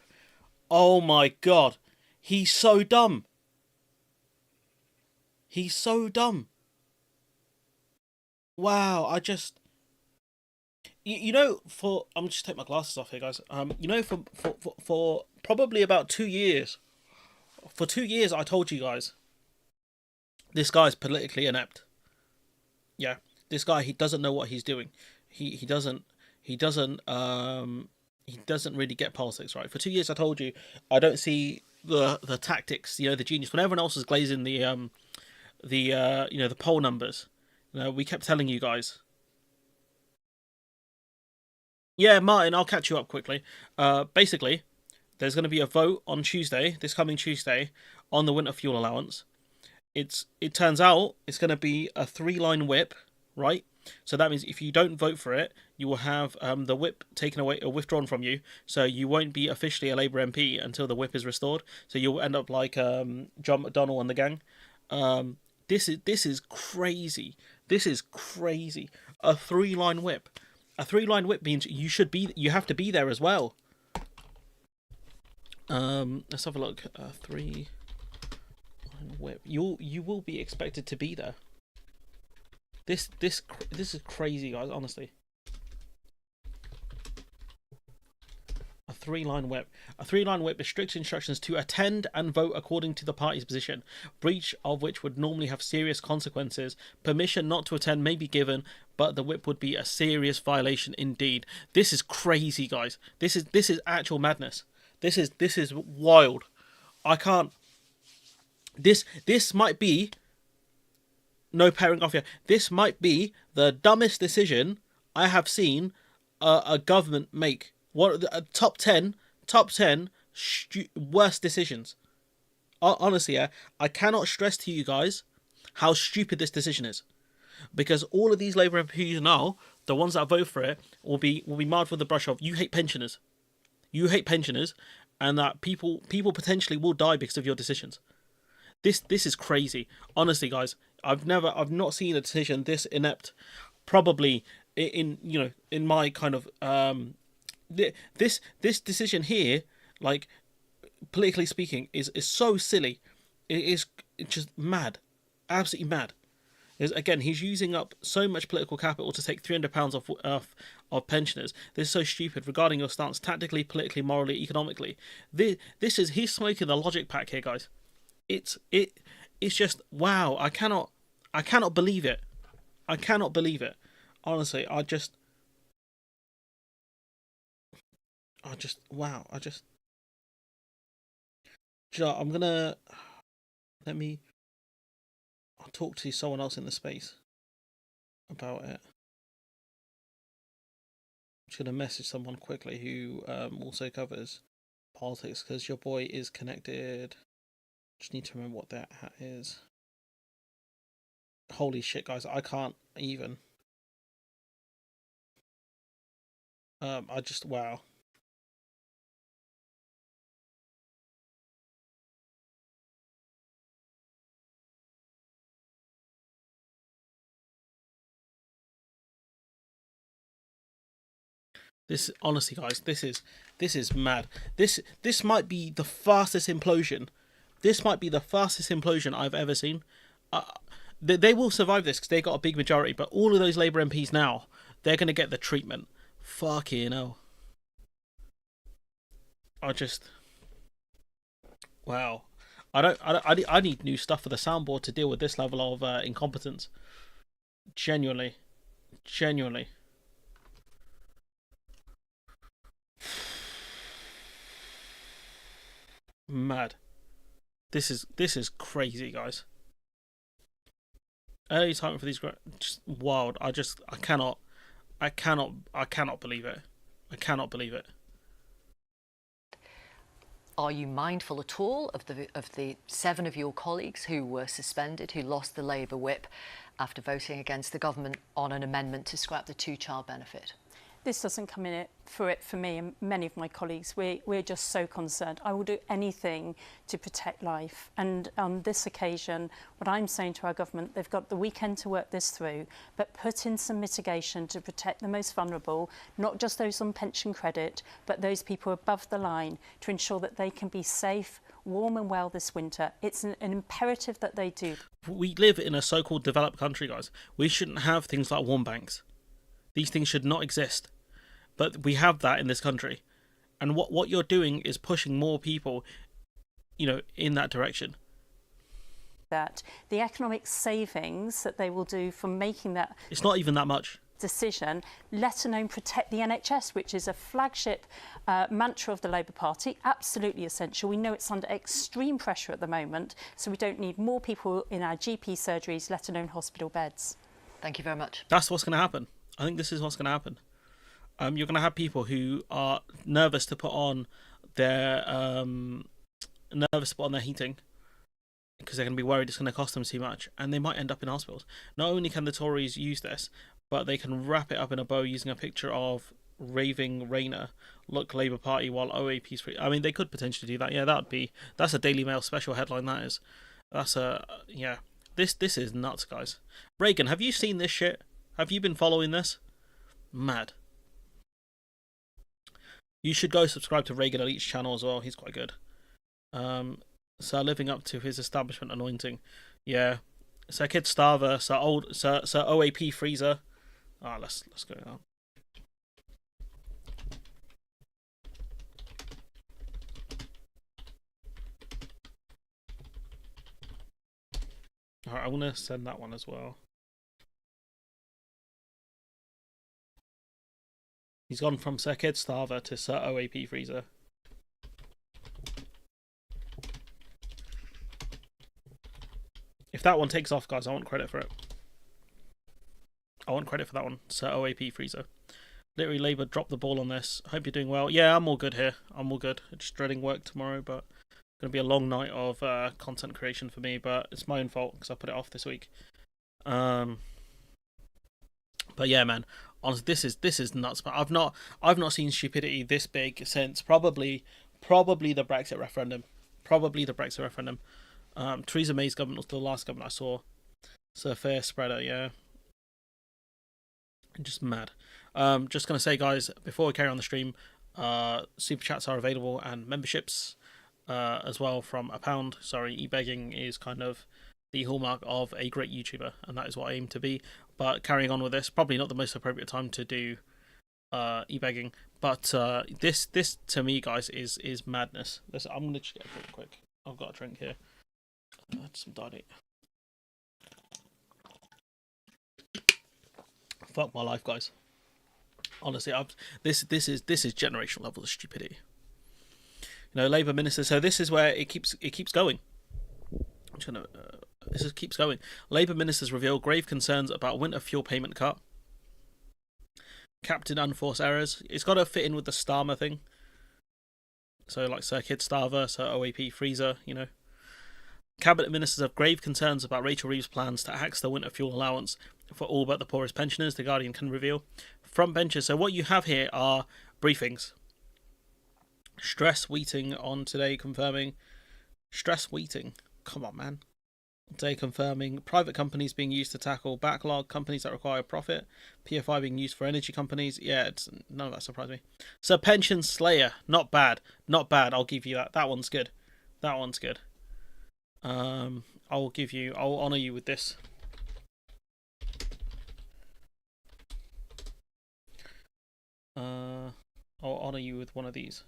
Oh my God. He's so dumb. He's so dumb. Wow, I'm just take my glasses off here, guys. For probably about 2 years, for 2 years, I told you guys, this guy's politically inept. Yeah, this guy, he doesn't know what he's doing. He doesn't really get politics right. For 2 years, I told you, I don't see the tactics, the genius. When everyone else was glazing the poll numbers, we kept telling you guys. Yeah, Martin, I'll catch you up quickly. Basically, there's going to be a vote on Tuesday, this coming Tuesday, on the winter fuel allowance. It turns out it's going to be a 3-line whip, right? So that means if you don't vote for it, you will have the whip taken away or withdrawn from you. So you won't be officially a Labour MP until the whip is restored. So you'll end up like John McDonnell and the gang. This is crazy. This is crazy. A 3-line whip. A 3-line whip means you have to be there as well. Let's have a look. 3-line whip. You will be expected to be there. This is crazy, guys. Honestly. A 3-line whip. A 3-line whip is strict instructions to attend and vote according to the party's position, breach of which would normally have serious consequences. Permission not to attend may be given, but the whip would be a serious violation indeed. This is crazy, guys. This is actual madness. This is wild. I can't. This might be. No pairing off here. This might be the dumbest decision I have seen a government make. What top 10 worst decisions. Honestly, I cannot stress to you guys how stupid this decision is, because all of these Labour MPs now, the ones that vote for it, will be marred with the brush of you hate pensioners, and that people potentially will die because of your decisions. This is crazy. Honestly, guys, I've not seen a decision this inept. Probably in my kind of this decision here, like politically speaking, is so silly. It's just mad, absolutely mad. Again, he's using up so much political capital to take £300 of pensioners. This is so stupid regarding your stance tactically, politically, morally, economically. He's smoking the logic pack here, guys. It's just wow. I cannot believe it. I cannot believe it. Honestly, I'm gonna I'll talk to someone else in the space about it. I'm just gonna message someone quickly who also covers politics, because your boy is connected. Just need to remember what that hat is. Holy shit, guys, I can't even. Wow. This honestly, guys, this is mad. This might be the fastest implosion. This might be the fastest implosion I've ever seen. They will survive this because they got a big majority, but all of those Labour MPs now, they're going to get the treatment. Fucking hell. Wow. I need new stuff for the soundboard to deal with this level of incompetence. Genuinely. Mad. This is crazy, guys. Early time for these, just wild. I cannot believe it. I cannot believe it. Are you mindful at all of the 7 of your colleagues who were suspended, who lost the Labour whip after voting against the government on an amendment to scrap the 2-child benefit? This doesn't come in it for me and many of my colleagues. We're just so concerned. I will do anything to protect life. And on this occasion, what I'm saying to our government, they've got the weekend to work this through, but put in some mitigation to protect the most vulnerable, not just those on pension credit, but those people above the line, to ensure that they can be safe, warm and well this winter. It's an imperative that they do. We live in a so-called developed country, guys. We shouldn't have things like warm banks. These things should not exist. But we have that in this country. And what you're doing is pushing more people, in that direction. That the economic savings that they will do from making that... It's not even that much. ...decision, let alone protect the NHS, which is a flagship mantra of the Labour Party, absolutely essential. We know it's under extreme pressure at the moment, so we don't need more people in our GP surgeries, let alone hospital beds. Thank you very much. That's what's going to happen. I think this is what's going to happen. You're going to have people who are nervous to put on their heating because they're going to be worried it's going to cost them too much, and they might end up in hospitals. Not only can the Tories use this, but they can wrap it up in a bow using a picture of raving Rayner. Look, Labour Party while OAP's free. I mean, they could potentially do that. Yeah, that's a Daily Mail special headline. That is. That's a yeah. This is nuts, guys. Reagan, have you seen this shit? Have you been following this? Mad. You should go subscribe to Reagan Elite's channel as well. He's quite good. So living up to his establishment anointing. Yeah. Sir Kid Starver, Sir OAP Freezer. Ah, let's go now. Alright, I want to send that one as well. He's gone from Sir Kid Starver to Sir OAP Freezer. If that one takes off, guys, I want credit for it. I want credit for that one. Sir OAP Freezer. Literally, Labour dropped the ball on this. Hope you're doing well. Yeah, I'm all good here. I'm all good. Just dreading work tomorrow, but it's going to be a long night of content creation for me, but it's my own fault because I put it off this week. But yeah, man. Honestly, this is nuts. But I've not seen stupidity this big since probably the Brexit referendum. Probably the Brexit referendum. Theresa May's government was the last government I saw. So fair spreader, yeah. Just mad. Just gonna say, guys, before we carry on the stream, super chats are available and memberships as well from £1. Sorry, e-begging is kind of the hallmark of a great YouTuber, and that is what I aim to be. But carrying on with this, probably not the most appropriate time to do e-begging, but this to me, guys, is madness. I'm gonna just get a drink quick. I've got a drink here. Some diet. Fuck my life, guys. Honestly, this is generational level of stupidity. You know, Labour ministers. So this is where it keeps going. I'm just gonna. This keeps going. Labour ministers reveal grave concerns about winter fuel payment cut. Captain unforced errors. It's got to fit in with the Starmer thing. So like Sir Kid Starver, Sir OAP Freezer, you know. Cabinet ministers have grave concerns about Rachel Reeves' plans to axe the winter fuel allowance for all but the poorest pensioners, The Guardian can reveal. Front benches. So what you have here are briefings. Stress Wheating on today confirming. Stress Wheating. Come on, man. Today confirming private companies being used to tackle backlog, companies that require profit, PFI being used for energy companies. Yeah, none of that surprised me. So Pension Slayer. Not bad. Not bad. I'll give you that. That one's good. That one's good. I'll honour you with this. I'll honour you with one of these.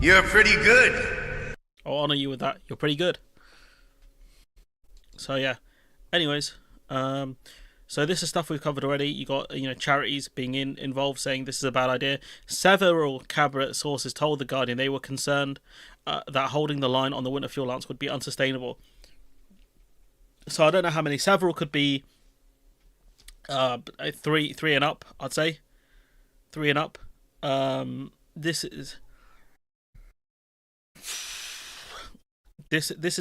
You're pretty good. I'll honour you with that. You're pretty good. So yeah. Anyways, so this is stuff we've covered already. You got, you know, charities being involved saying this is a bad idea. Several cabinet sources told The Guardian they were concerned that holding the line on the winter fuel allowance would be unsustainable. So I don't know how many. Several could be three and up. I'd say 3 and up. This is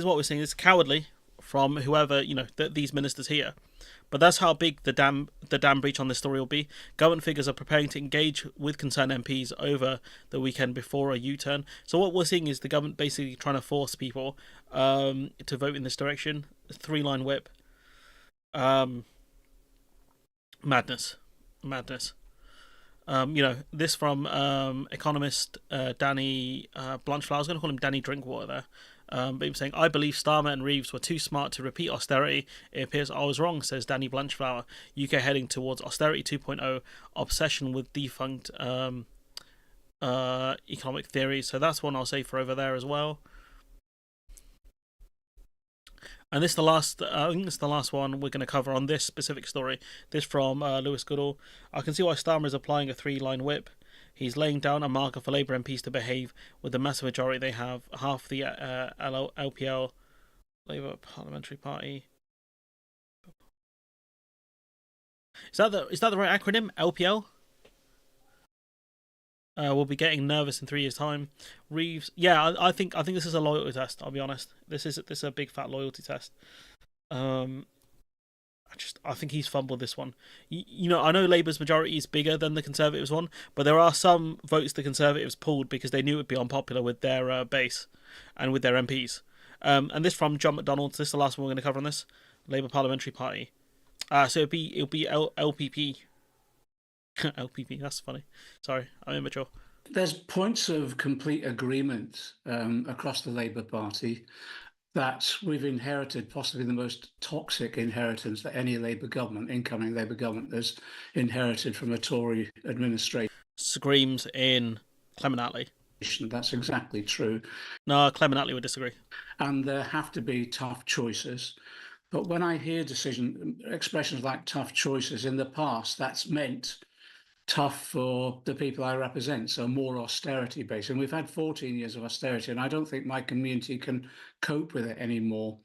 what we're seeing. It's cowardly from whoever, you know, these ministers here. But that's how big the dam breach on this story will be. Government figures are preparing to engage with concerned MPs over the weekend before a U-turn. So what we're seeing is the government basically trying to force people to vote in this direction. 3-line whip. Madness. You know, this from economist Danny Blanchflower. I was going to call him Danny Drinkwater there. But he was saying, I believe Starmer and Reeves were too smart to repeat austerity. It appears I was wrong, says Danny Blanchflower. UK heading towards austerity 2.0, obsession with defunct economic theories. So that's one I'll say for over there as well. And this is the last, I think this is the last one we're going to cover on this specific story. This from Lewis Goodall. I can see why Starmer is applying a 3-line whip. He's laying down a marker for Labour MPs to behave with the massive majority they have. Half the LPL, Labour Parliamentary Party. Is that the right acronym? LPL? We'll be getting nervous in 3 years' time. Reeves, yeah, I think this is a loyalty test. I'll be honest. This is a big fat loyalty test. I think he's fumbled this one. You know, I know Labour's majority is bigger than the Conservatives one, but there are some votes the Conservatives pulled because they knew it would be unpopular with their base and with their MPs. And this from John McDonald. This is the last one we're going to cover on this Labour Parliamentary Party. So it'll be LPP. LPP. That's funny. Sorry, I'm immature. There's points of complete agreement across the Labour Party that we've inherited possibly the most toxic inheritance that any Labour government, incoming Labour government, has inherited from a Tory administration. Screams in Clement Attlee. That's exactly true. No, Clement Attlee would disagree. And there have to be tough choices. But when I hear expressions like tough choices in the past, that's meant tough for the people I represent, so more austerity based. And we've had 14 years of austerity, and I don't think my community can cope with it anymore.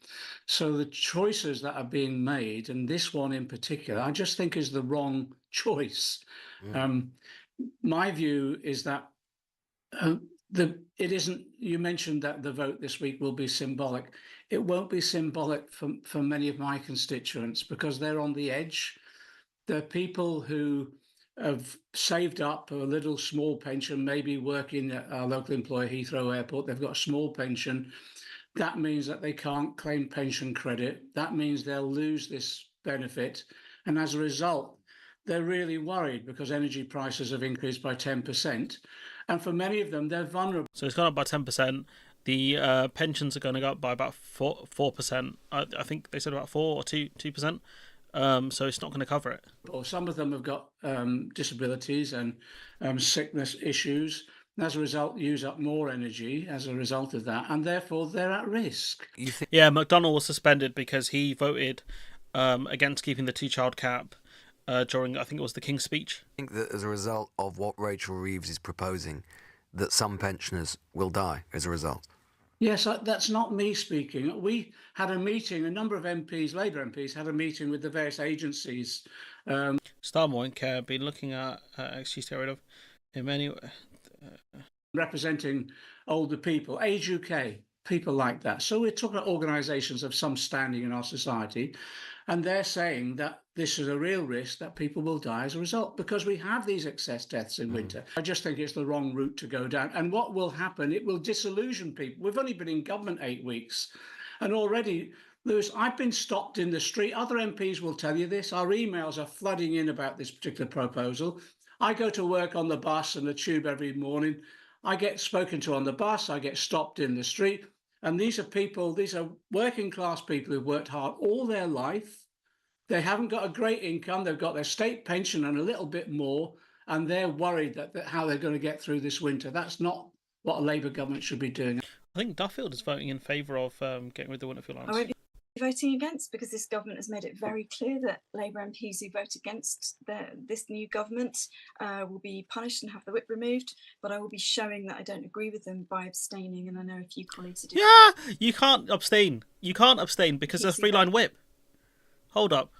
So the choices that are being made, and this one in particular, I just think is the wrong choice. My view is that it isn't. You mentioned that the vote this week will be symbolic. It won't be symbolic for many of my constituents because they're on the edge. They're people who have saved up a little small pension, maybe working at our local employer, Heathrow Airport. They've got a small pension. That means that they can't claim pension credit. That means they'll lose this benefit. And as a result, they're really worried because energy prices have increased by 10%. And for many of them, they're vulnerable. So it's gone up by 10%. The pensions are going to go up by about 4%. I think they said about 4 or 2%. So it's not going to cover it. Or some of them have got disabilities and sickness issues. And as a result, use up more energy as a result of that, and therefore they're at risk. Yeah, McDonnell was suspended because he voted against keeping the 2-child cap during, I think it was the King's speech. I think that as a result of what Rachel Reeves is proposing, that some pensioners will die as a result. Yes, that's not me speaking. We had a meeting, a number of MPs, Labour MPs, had a meeting with the various agencies. Starmer won't care. Been looking at excuse to get rid of him anyway. Representing older people, Age UK, people like that. So we're talking about organisations of some standing in our society, and they're saying that this is a real risk that people will die as a result because we have these excess deaths in winter. I just think it's the wrong route to go down. And what will happen, it will disillusion people. We've only been in government 8 weeks, and already, Lewis, I've been stopped in the street. Other MPs will tell you this. Our emails are flooding in about this particular proposal. I go to work on the bus and the tube every morning. I get spoken to on the bus. I get stopped in the street. And these are working class people who've worked hard all their life. They haven't got a great income. They've got their state pension and a little bit more. And they're worried that how they're going to get through this winter. That's not what a Labour government should be doing. I think Duffield is voting in favour of getting rid of the winter fuel allowance. Voting against because this government has made it very clear that Labour MPs who vote against this new government will be punished and have the whip removed. But I will be showing that I don't agree with them by abstaining, and I know a few colleagues are doing. Yeah, you can't abstain. You can't abstain because there's a 3-line whip. Hold up.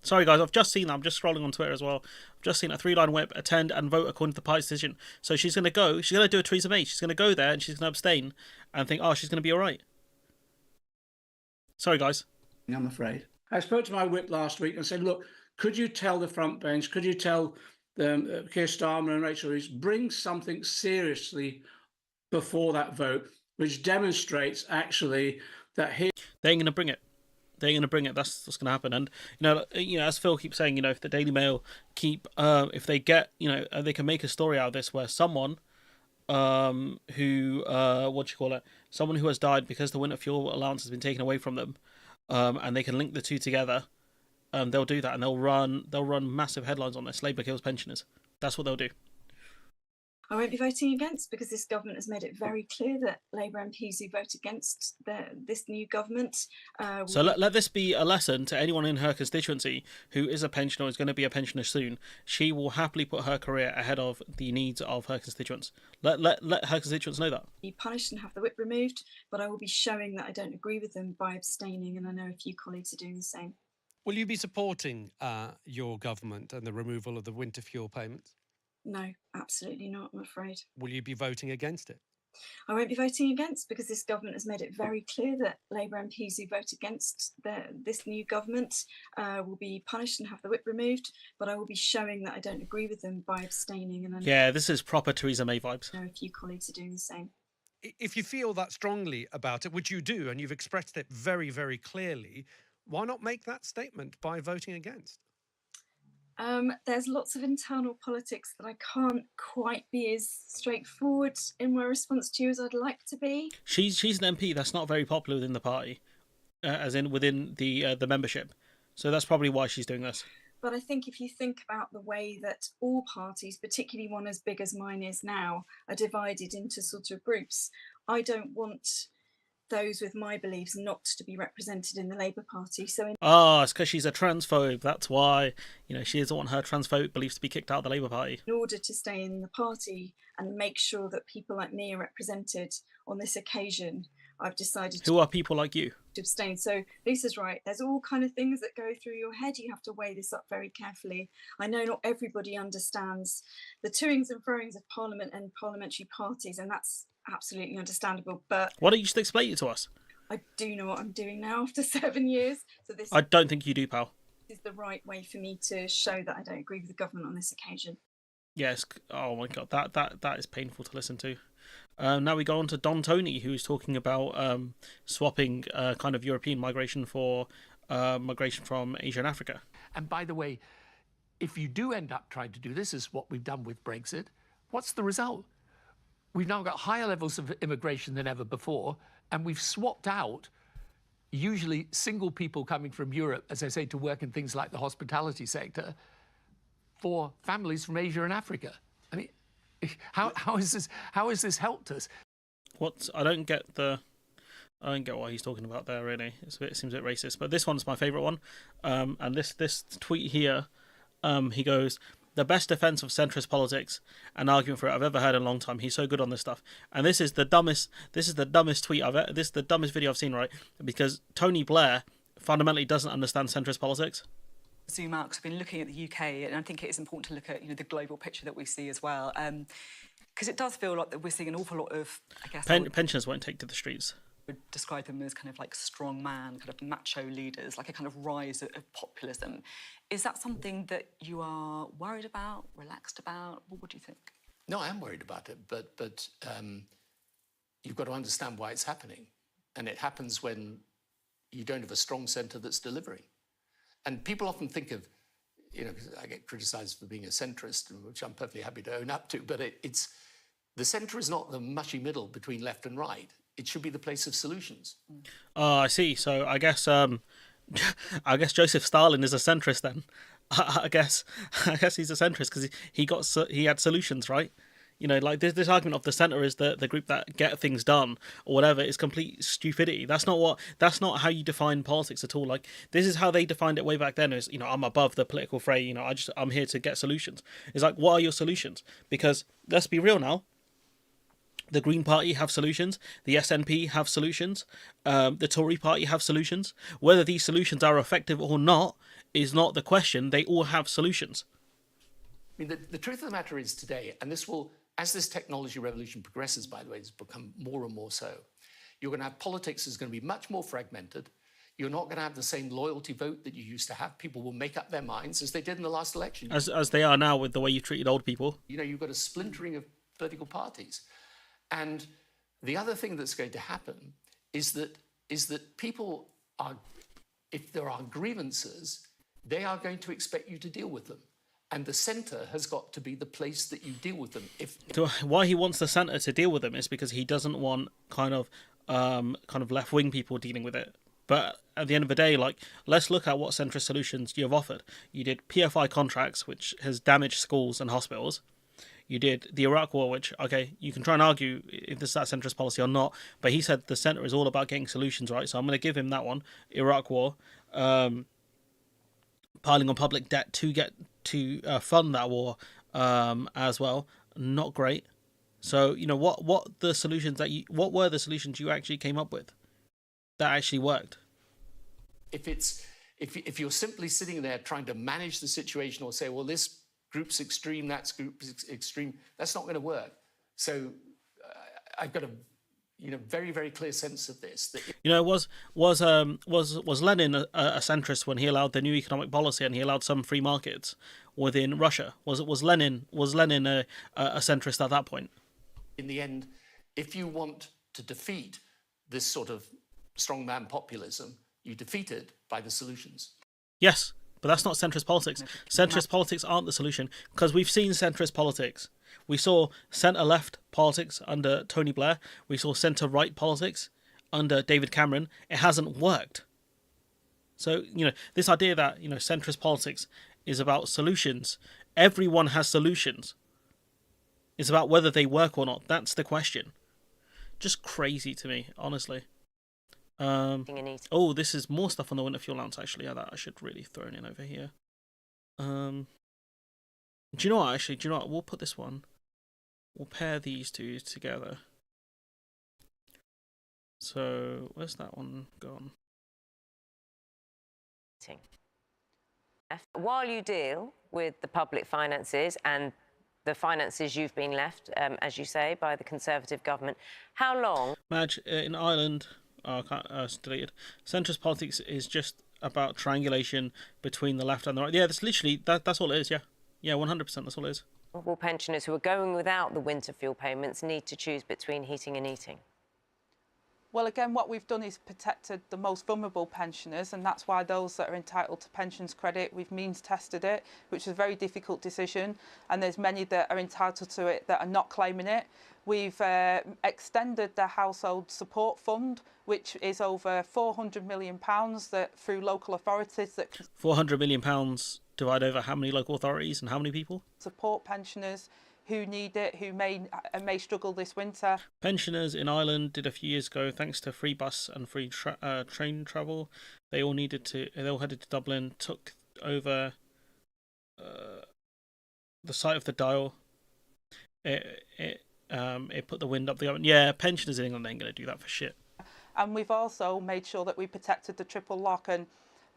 Sorry, guys, I've just seen that. I'm just scrolling on Twitter as well. I've just seen a 3-line whip, attend and vote according to the party's decision. So she's going to do a Theresa May. She's going to go there and she's going to abstain and think, oh, she's going to be all right. Sorry, guys. I'm afraid. I spoke to my whip last week and said, look, could you tell the front bench, could you tell Keir Starmer and Rachel Reeves, bring something seriously before that vote, which demonstrates actually that they ain't going to bring it. They're going to bring it. That's what's going to happen. And as Phil keeps saying, if the Daily Mail if they get, they can make a story out of this where someone someone who has died because the winter fuel allowance has been taken away from them, and they can link the two together, they'll do that, and they'll run massive headlines on this. Labour kills pensioners. That's what they'll do. I won't be voting against because this government has made it very clear that Labour MPs who vote against this new government. So let this be a lesson to anyone in her constituency who is a pensioner or is going to be a pensioner soon. She will happily put her career ahead of the needs of her constituents. Let her constituents know that. Be punished and have the whip removed, but I will be showing that I don't agree with them by abstaining, and I know a few colleagues are doing the same. Will you be supporting your government and the removal of the winter fuel payments? No, absolutely not, I'm afraid. Will you be voting against it? I won't be voting against because this government has made it very clear that Labour MPs who vote against this new government will be punished and have the whip removed. But I will be showing that I don't agree with them by abstaining. And Yeah, this is proper Theresa May vibes. I know a few colleagues are doing the same. If you feel that strongly about it, which you do, and you've expressed it very, very clearly, why not make that statement by voting against? There's lots of internal politics that I can't quite be as straightforward in my response to you as I'd like to be. She's an MP that's not very popular within the party, as in within the membership. So that's probably why she's doing this. But I think if you think about the way that all parties, particularly one as big as mine is now, are divided into sort of groups, I don't want those with my beliefs not to be represented in the Labour Party. So it's because she's a transphobe. That's why, she doesn't want her transphobic beliefs to be kicked out of the Labour Party. in order to stay in the party and make sure that people like me are represented on this occasion, I've decided Who are people like you? to abstain. So Lisa's right. There's all kind of things that go through your head. You have to weigh this up very carefully. I know not everybody understands the toings and froings of Parliament and parliamentary parties, and that's absolutely understandable. But Why don't you just explain it to us? I do know what I'm doing now after 7 years. So this I don't think you do, pal. is the right way for me to show that I don't agree with the government on this occasion. Yes. Oh my god, that is painful to listen to. Now we go on to Don Tony, who's talking about swapping kind of European migration for migration from Asia and Africa. And by the way, if you do end up trying to do this, is what we've done with Brexit, what's the result? We've now got higher levels of immigration than ever before, and we've swapped out usually single people coming from Europe, as I say, to work in things like the hospitality sector, for families from Asia and Africa. I mean, how has this helped us? I don't get what he's talking about there, really. It seems a bit racist. But this one's my favourite one. And this tweet here, he goes, "The best defence of centrist politics and argument for it I've ever heard in a long time. He's so good on this stuff." And this is the dumbest tweet this is the dumbest video I've seen, right? Because Tony Blair fundamentally doesn't understand centrist politics. Zoom out, because I've been looking at the UK, and I think it is important to look at the global picture that we see as well, because it does feel like that we're seeing an awful lot of, I guess, pensioners won't take to the streets. Would describe them as kind of like strong man, kind of macho leaders, like a kind of rise of populism. Is that something that you are worried about, relaxed about? What do you think? No, I am worried about it, but you've got to understand why it's happening, and it happens when you don't have a strong centre that's delivering. And people often think of, because I get criticised for being a centrist, which I'm perfectly happy to own up to, but it's the centre is not the mushy middle between left and right. It should be the place of solutions. Oh, I see. So I guess Joseph Stalin is a centrist then. I guess he's a centrist because he had solutions, right? Like this argument of the centre is the group that get things done or whatever is complete stupidity. That's not how you define politics at all. Like this is how they defined it way back then. Is I'm above the political fray. I'm here to get solutions. It's like, what are your solutions? Because let's be real now. The Green Party have solutions. The SNP have solutions. The Tory Party have solutions. Whether these solutions are effective or not is not the question. They all have solutions. I mean, the truth of the matter is today, and this will, as this technology revolution progresses, by the way, it's become more and more so, you're going to have politics is going to be much more fragmented. You're not going to have the same loyalty vote that you used to have. People will make up their minds, as they did in the last election. As they are now with the way you treated old people. You've got a splintering of political parties. And the other thing that's going to happen is that people are, if there are grievances, they are going to expect you to deal with them. And the centre has got to be the place that you deal with them. Why he wants the centre to deal with them is because he doesn't want kind of left-wing people dealing with it. But at the end of the day, let's look at what centrist solutions you have offered. You did PFI contracts, which has damaged schools and hospitals. You did the Iraq War, which, okay, you can try and argue if this is that centrist policy or not, but he said the centre is all about getting solutions, right? So I'm going to give him that one. Iraq War, piling on public debt to fund that war as well. Not great. So what were the solutions you actually came up with that actually worked? If you're simply sitting there trying to manage the situation or say, well, this group's extreme, that group's extreme, that's not going to work. So I've got a very, very clear sense of this. That Was Lenin a centrist when he allowed the new economic policy and he allowed some free markets within Russia? Was Lenin a centrist at that point? in the end, if you want to defeat this sort of strongman populism, you defeat it by the solutions. Yes, but that's not centrist politics. Centrist politics aren't the solution, because we've seen centrist politics. We saw centre-left politics under Tony Blair. We saw centre-right politics under David Cameron. It hasn't worked. So, this idea that, centrist politics is about solutions. Everyone has solutions. It's about whether they work or not. That's the question. Just crazy to me, honestly. Oh, this is more stuff on the winter fuel allowance, actually. Yeah, that I should really throw in over here. Do you know what, actually? We'll put this one. We'll pair these two together. So, where's that one gone? While you deal with the public finances and the finances you've been left, as you say, by the Conservative government, how long... Maj, in Ireland... Oh, I can't, it's deleted. Centrist politics is just about triangulation between the left and the right. Yeah, that's literally, that's all it is, yeah. Yeah, 100%, that's all it is. All pensioners who are going without the winter fuel payments need to choose between heating and eating. Well, again, what we've done is protected the most vulnerable pensioners, and that's why those that are entitled to pensions credit, we've means tested it, which is a very difficult decision, and there's many that are entitled to it that are not claiming it. We've extended the household support fund, which is over £400 million that through local authorities that £400 million divided over how many local authorities and how many people? Support pensioners who need it, who may struggle this winter. Pensioners in Ireland did a few years ago, thanks to free bus and free train travel. They all headed to Dublin, took over the site of the Dial. It put the wind up the oven. Yeah, pensioners in England ain't going to do that for shit. And we've also made sure that we protected the triple lock, and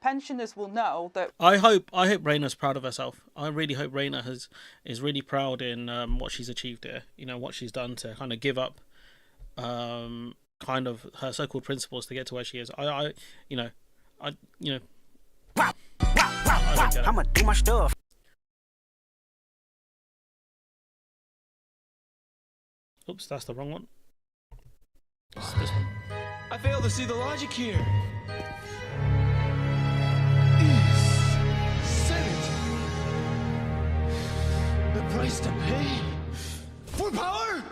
pensioners will know that. I hope Raina's proud of herself. I really hope Raina is really proud in what she's achieved here. What she's done to kind of give up kind of her so-called principles to get to where she is. I don't get it. I'ma do my stuff. Oops, that's the wrong one. It's this one. I fail to see the logic here. Senate. The price to pay for power?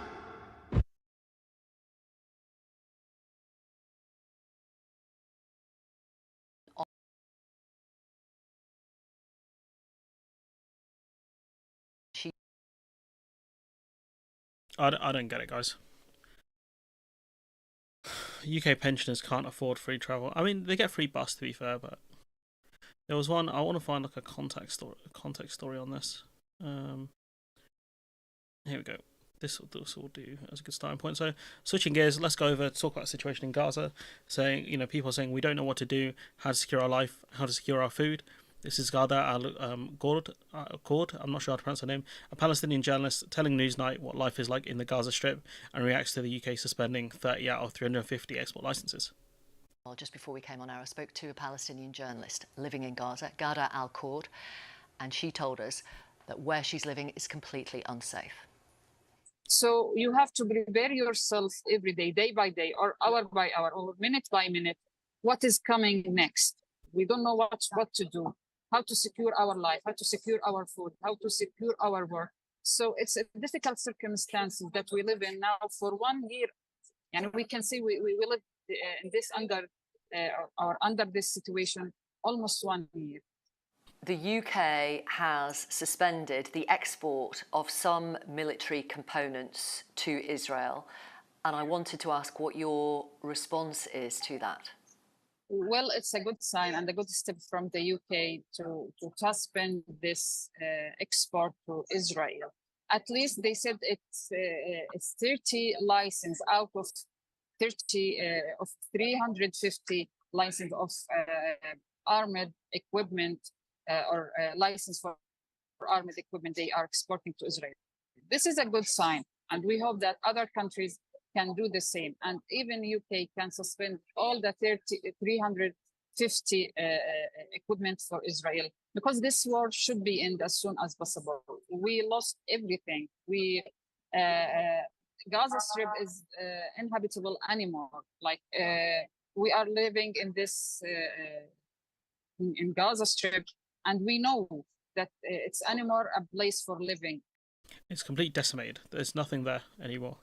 I don't get it, guys. UK pensioners can't afford free travel. I mean, they get free bus, to be fair, but there was one. I want to find like a context story on this. Here we go. This will do as a good starting point. So, switching gears, let's go over to talk about the situation in Gaza. Saying, people are saying we don't know what to do, how to secure our life, how to secure our food. This is Ghada Al-Ghord, I'm not sure how to pronounce her name, a Palestinian journalist telling Newsnight what life is like in the Gaza Strip and reacts to the UK suspending 30 out of 350 export licenses. Well, just before we came on air, I spoke to a Palestinian journalist living in Gaza, Ghada Al-Ghord, and she told us that where she's living is completely unsafe. So you have to prepare yourself every day, day by day, or hour by hour, or minute by minute, what is coming next. We don't know what to do. How to secure our life, how to secure our food, how to secure our work. So it's a difficult circumstances that we live in now for 1 year. And we can see we live in this under this situation almost 1 year. The UK has suspended the export of some military components to Israel. And I wanted to ask what your response is to that. Well, it's a good sign and a good step from the UK to suspend this export to Israel. At least they said it's 30 license out of 350 license of armored equipment or license for armored equipment they are exporting to Israel. This is a good sign, and we hope that other countries can do the same, and even UK can suspend all the 350 equipment for Israel, because this war should be ended as soon as possible. We lost everything. Gaza Strip is inhabitable anymore. Like we are living in this in Gaza Strip, and we know that it's anymore a place for living. It's completely decimated. There's nothing there anymore.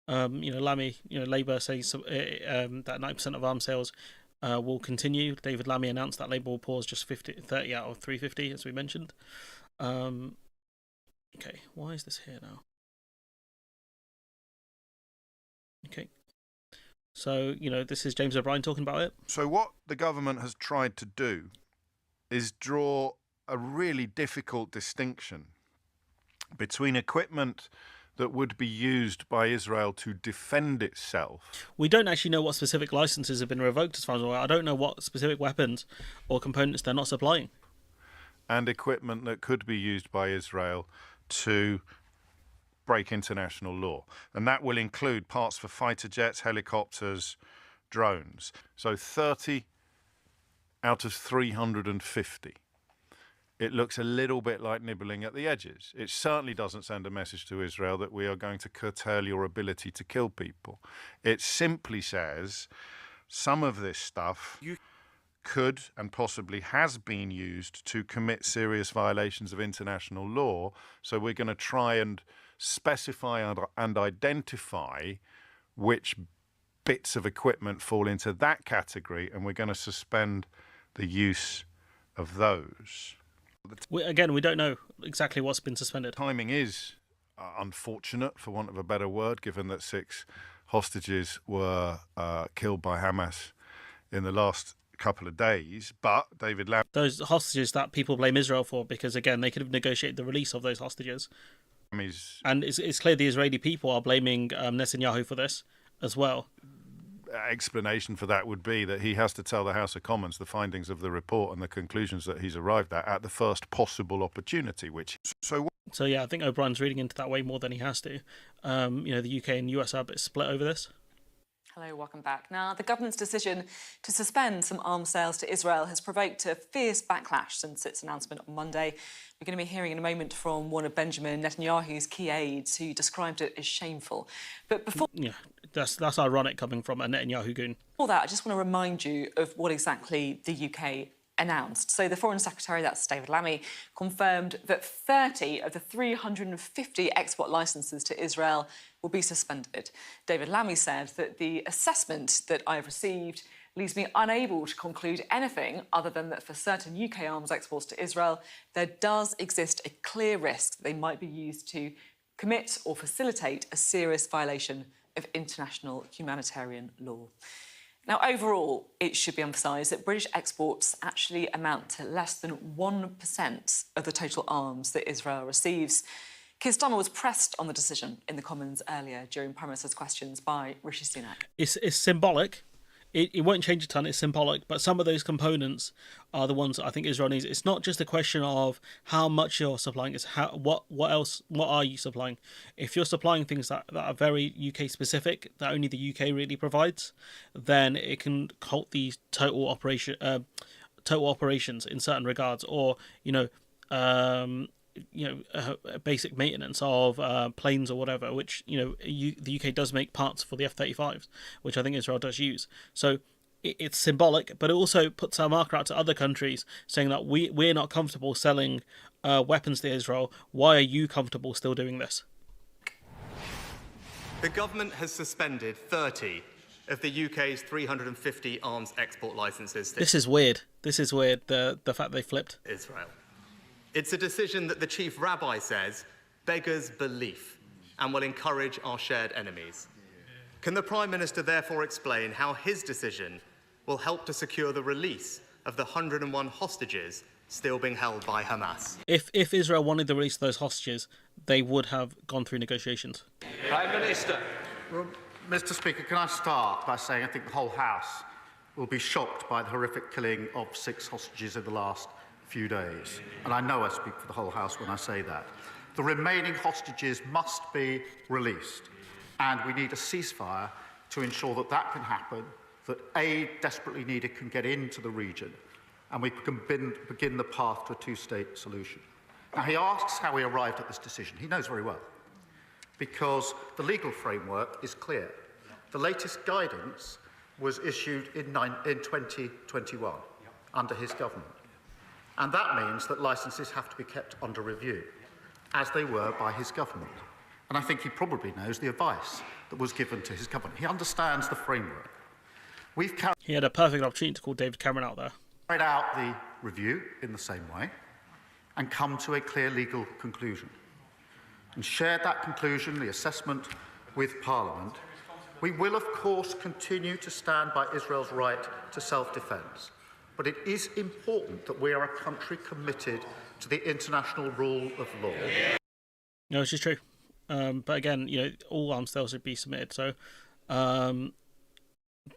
Lammy, Labour says that 90% of arms sales will continue. David Lammy announced that Labour will pause just 30 out of 350, as we mentioned. Okay, why is this here now? Okay. So, this is James O'Brien talking about it. So what the government has tried to do is draw a really difficult distinction between equipment that would be used by Israel to defend itself. We don't actually know what specific licenses have been revoked as far as I'm aware. I don't know what specific weapons or components they're not supplying. And equipment that could be used by Israel to break international law. And that will include parts for fighter jets, helicopters, drones. So 30 out of 350. It looks a little bit like nibbling at the edges. It certainly doesn't send a message to Israel that we are going to curtail your ability to kill people. It simply says some of this stuff could and possibly has been used to commit serious violations of international law. So we're going to try and specify and identify which bits of equipment fall into that category, and we're going to suspend the use of those. We don't know exactly what's been suspended. Timing is unfortunate, for want of a better word, given that 6 hostages were killed by Hamas in the last couple of days. But David Lamb... Those hostages that people blame Israel for, because, again, they could have negotiated the release of those hostages. And it's clear the Israeli people are blaming Netanyahu for this as well. Explanation for that would be that he has to tell the House of Commons the findings of the report and the conclusions that he's arrived at the first possible opportunity. So yeah, I think O'Brien's reading into that way more than he has to. The UK and US are a bit split over this. Hello, welcome back. Now, the government's decision to suspend some arms sales to Israel has provoked a fierce backlash since its announcement on Monday. We're going to be hearing in a moment from one of Benjamin Netanyahu's key aides who described it as shameful. But before... Yeah, that's ironic coming from a Netanyahu goon. Before that, I just want to remind you of what exactly the UK announced. So the Foreign Secretary, that's David Lammy, confirmed that 30 of the 350 export licences to Israel will be suspended. David Lammy said that the assessment that I've received leaves me unable to conclude anything other than that for certain UK arms exports to Israel, there does exist a clear risk that they might be used to commit or facilitate a serious violation of international humanitarian law. Now, overall, it should be emphasised that British exports actually amount to less than 1% of the total arms that Israel receives. Keir Starmer was pressed on the decision in the Commons earlier during Prime Minister's questions by Rishi Sunak. It's symbolic. It won't change a ton, it's symbolic, but some of those components are the ones that I think Israel needs. It's not just a question of how much you're supplying, it's what are you supplying? If you're supplying things that are very UK specific, that only the UK really provides, then it can halt these total operations in certain regards, or basic maintenance of planes or whatever, which the UK does make parts for the F-35s, which I think Israel does use. So it's symbolic, but it also puts our marker out to other countries, saying that we're not comfortable selling weapons to Israel. Why are you comfortable still doing this? The government has suspended 30 of the UK's 350 arms export licences. This is weird. The fact they flipped Israel. It's a decision that the chief rabbi says beggars belief and will encourage our shared enemies. Can the Prime Minister therefore explain how his decision will help to secure the release of the 101 hostages still being held by Hamas? If Israel wanted the release of those hostages, they would have gone through negotiations. Prime Minister. Well, Mr. Speaker, can I start by saying I think the whole House will be shocked by the horrific killing of 6 hostages in the last few days, and I know I speak for the whole House when I say that. The remaining hostages must be released, And we need a ceasefire to ensure that that can happen, that aid desperately needed can get into the region, and we can begin the path to a two-state solution. Now, he asks how we arrived at this decision. He knows very well, because the legal framework is clear. The latest guidance was issued in 2021 under his government. And that means that licences have to be kept under review, as they were by his government. And I think he probably knows the advice that was given to his government. He understands the framework. He had a perfect opportunity to call David Cameron out there. Carried out the review in the same way and come to a clear legal conclusion. And shared that conclusion, the assessment, with Parliament. We will, of course, continue to stand by Israel's right to self-defence. But it is important that we are a country committed to the international rule of law. No, this is true. But again, all arms sales should be submitted. So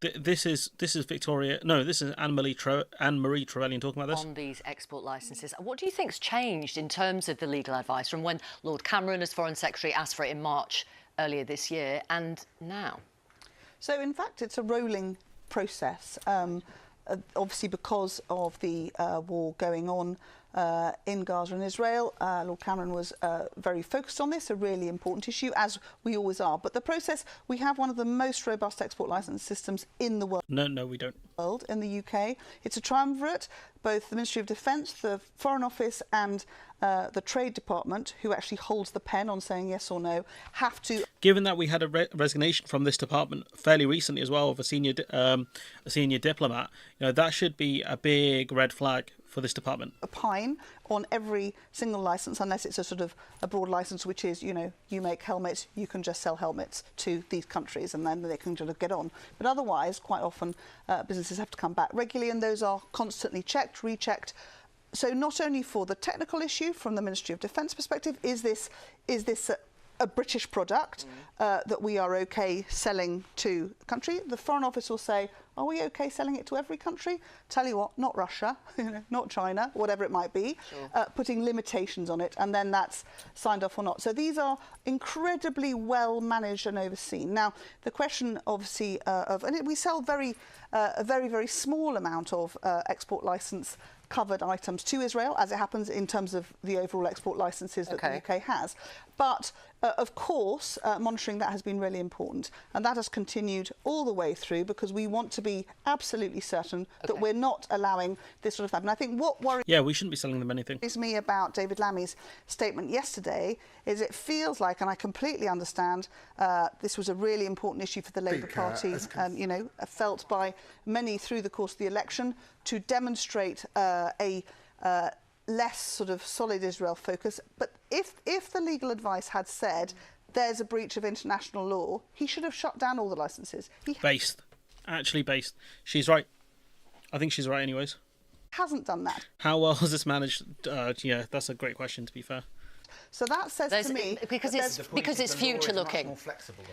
this is Victoria. No, this is Anne-Marie Trevelyan talking about this. On these export licences. What do you think's changed in terms of the legal advice from when Lord Cameron, as Foreign Secretary, asked for it in March earlier this year and now? So, in fact, it's a rolling process. Obviously, because of the war going on in Gaza and Israel, Lord Cameron was very focused on this, a really important issue, as we always are. But the process, we have one of the most robust export licence systems in the world. No, we don't. In the UK. It's a triumvirate. Both the Ministry of Defence, the Foreign Office and the Trade Department, who actually holds the pen on saying yes or no, have to... Given that we had a resignation from this department fairly recently as well of a senior diplomat, that should be a big red flag for this department. Opine on every single licence, unless it's a sort of a broad licence, which is, you make helmets, you can just sell helmets to these countries and then they can sort of get on. But otherwise, quite often, businesses have to come back regularly and those are constantly checked, rechecked. So not only for the technical issue from the Ministry of Defence perspective, is this a British product that we are okay selling to the country? The Foreign Office will say, are we okay selling it to every country? Tell you what, not Russia, not China, whatever it might be, putting limitations on it, and then that's signed off or not. So these are incredibly well managed and overseen. Now, the question obviously and we sell a very, very small amount of export licence covered items to Israel, as it happens in terms of the overall export licences that the UK has. But, of course, monitoring that has been really important. And that has continued all the way through because we want to be absolutely certain that we're not allowing this sort of happen. I think what worries... Yeah, we shouldn't be selling them anything. ...me about David Lammy's statement yesterday is it feels like, and I completely understand, this was a really important issue for the Labour Party, felt by many through the course of the election, to demonstrate a less sort of solid Israel focus. But if the legal advice had said there's a breach of international law, he should have shut down all the licences. Actually based. She's right. I think she's right anyways. Hasn't done that. How well has this managed? Yeah, that's a great question, to be fair. So that says to me... Because it's future-looking.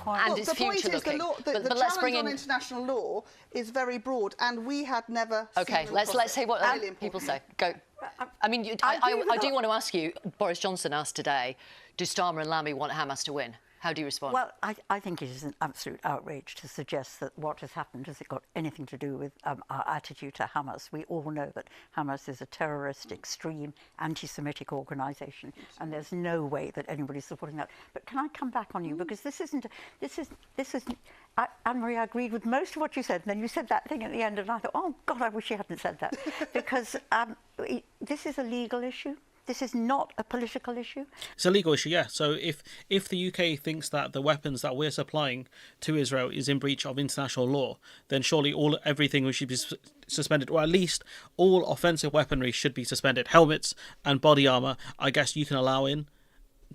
And it's future-looking. The challenge on international law is very broad, and we had never... OK, let's say what people say. Go. I mean, I do want to ask you, Boris Johnson asked today, do Starmer and Lammy want Hamas to win? How do you respond? Well, I think it is an absolute outrage to suggest that what has happened has got anything to do with our attitude to Hamas. We all know that Hamas is a terrorist, extreme, anti-Semitic organisation, and there's no way that anybody's supporting that. But can I come back on you, because this isn't. Anne-Marie, I agreed with most of what you said, and then you said that thing at the end, and I thought, oh God, I wish you hadn't said that, because this is a legal issue. This is not a political issue. It's a legal issue, yeah. So if the UK thinks that the weapons that we're supplying to Israel is in breach of international law, then surely everything should be suspended, or at least all offensive weaponry should be suspended. Helmets and body armour, I guess you can allow in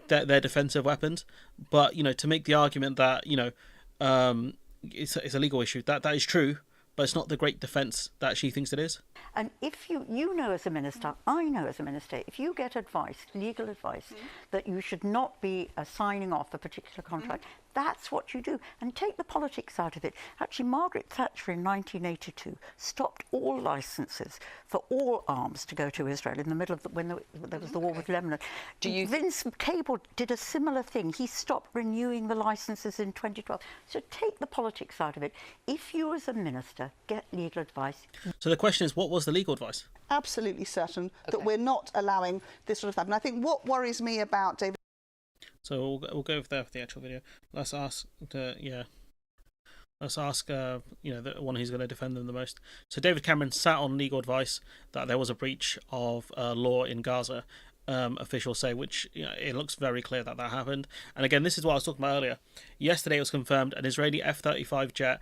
their defensive weapons, but to make the argument that it's a legal issue, that is true. But it's not the great defence that she thinks it is. And if you know as a minister, I know as a minister, if you get advice, legal advice, that you should not be signing off a particular contract, That's what you do. And take the politics out of it. Actually, Margaret Thatcher in 1982 stopped all licences for all arms to go to Israel in the middle of when there was the war with Lebanon. Vince Cable did a similar thing. He stopped renewing the licences in 2012. So take the politics out of it. If you, as a minister, get legal advice. So the question is, what was the legal advice? Absolutely certain that we're not allowing this sort of happen. I think what worries me about David. So we'll go there for the actual video. Let's ask Let's ask, the one who's going to defend them the most. So David Cameron sat on legal advice that there was a breach of law in Gaza. Officials say, which it looks very clear that happened. And again, this is what I was talking about earlier. Yesterday, it was confirmed an Israeli F-35 jet,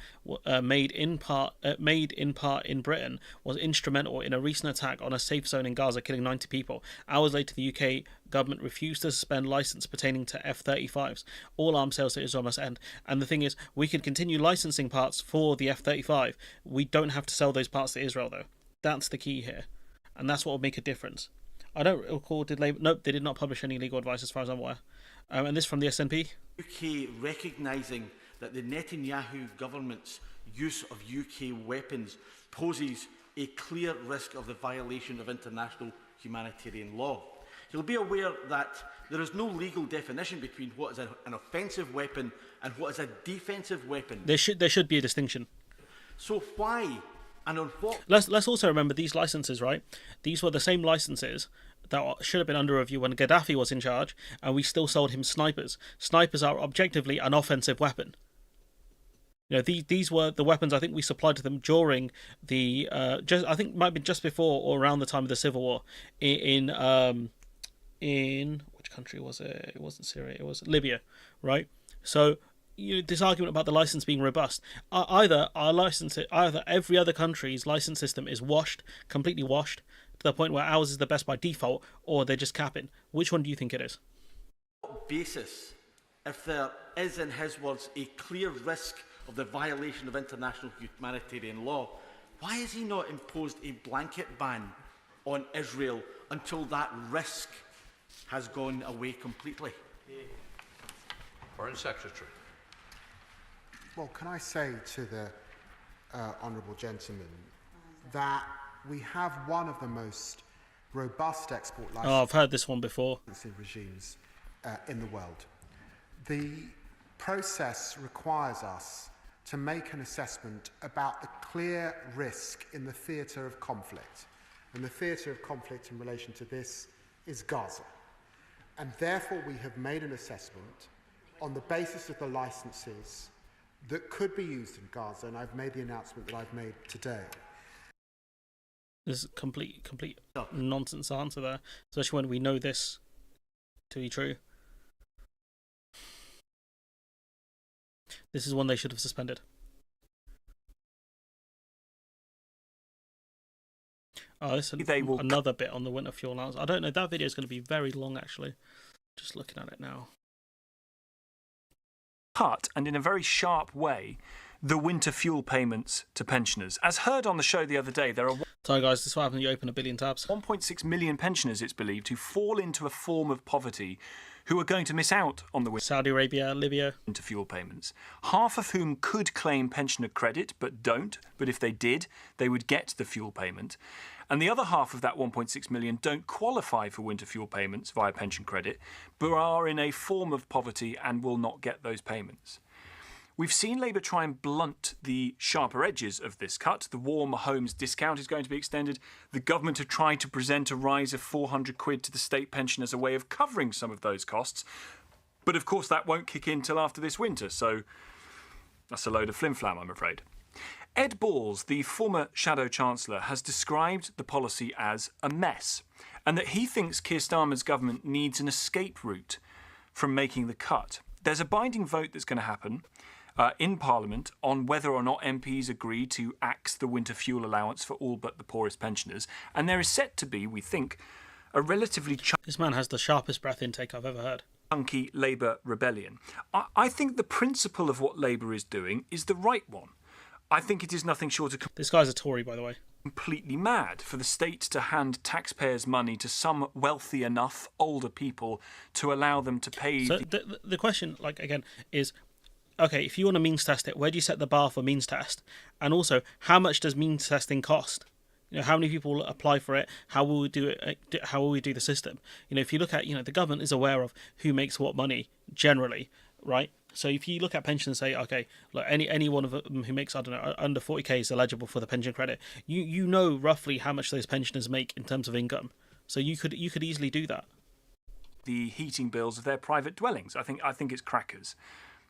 made in part in Britain, was instrumental in a recent attack on a safe zone in Gaza, killing 90 people. Hours later, the UK government refused to suspend license pertaining to F-35s. All arms sales to Israel must end. And the thing is, we can continue licensing parts for the F-35. We don't have to sell those parts to Israel, though. That's the key here, and that's what will make a difference. I don't recall, nope, they did not publish any legal advice as far as I'm aware. And this from the SNP. UK recognising that the Netanyahu government's use of UK weapons poses a clear risk of the violation of international humanitarian law. You'll be aware that there is no legal definition between what is an offensive weapon and what is a defensive weapon. There should be a distinction. So why? And on what? Let's also remember these licenses, right? These were the same licenses that should have been under review when Gaddafi was in charge, and we still sold him snipers. Snipers are objectively an offensive weapon. These were the weapons I think we supplied to them during the I think it might be just before or around the time of the civil war in which country was it? It wasn't Syria. It was Libya, right? So. This argument about the license being robust, either every other country's license system is completely washed to the point where ours is the best by default, or they're just capping. Which one do you think it is? On what basis, if there is, in his words, a clear risk of the violation of international humanitarian law, why has he not imposed a blanket ban on Israel until that risk has gone away completely? Foreign Secretary. Well, can I say to the honourable gentleman that we have one of the most robust export licensing I've heard this one before. Regimes in the world. The process requires us to make an assessment about the clear risk in the theatre of conflict. And the theatre of conflict in relation to this is Gaza. And therefore we have made an assessment on the basis of the licences that could be used in Gaza, and I've made the announcement that I've made today. There's a complete nonsense answer there, especially when we know this to be true. This is one they should have suspended. Oh, this is another bit on the winter fuel allowance. I don't know, that video is going to be very long actually. Just looking at it now. Cut, and in a very sharp way, the winter fuel payments to pensioners. As heard on the show the other day, there are... Sorry guys, this is what happens when you open a billion tabs. 1.6 million pensioners, it's believed, who fall into a form of poverty who are going to miss out on the Saudi Arabia, Libya. Winter fuel payments. Half of whom could claim pensioner credit, but don't. But if they did, they would get the fuel payment. And the other half of that 1.6 million don't qualify for winter fuel payments via pension credit, but are in a form of poverty and will not get those payments. We've seen Labour try and blunt the sharper edges of this cut. The warm homes discount is going to be extended. The government have tried to present a rise of £400 to the state pension as a way of covering some of those costs. But of course that won't kick in till after this winter, so that's a load of flim-flam, I'm afraid. Ed Balls, the former Shadow Chancellor, has described the policy as a mess, and that he thinks Keir Starmer's government needs an escape route from making the cut. There's a binding vote that's going to happen in Parliament on whether or not MPs agree to axe the winter fuel allowance for all but the poorest pensioners, and there is set to be, we think, a relatively... This man has the sharpest breath intake I've ever heard. ...chunky Labour rebellion. I think the principle of what Labour is doing is the right one. I think it is nothing short of... This guy's a Tory, by the way. ...completely mad for the state to hand taxpayers' money to some wealthy enough older people to allow them to pay... So the question, again, is okay, if you want to means test it, where do you set the bar for means test? And also, how much does means testing cost? You know, how many people will apply for it? How will we do it? How will we do the system? You know, if you look at, you know, the government is aware of who makes what money generally, right? So if you look at pension and say, okay, look, any one of them who makes, I don't know, under 40k is eligible for the pension credit. You know roughly how much those pensioners make in terms of income. So you could easily do that. The heating bills of their private dwellings. I think it's crackers.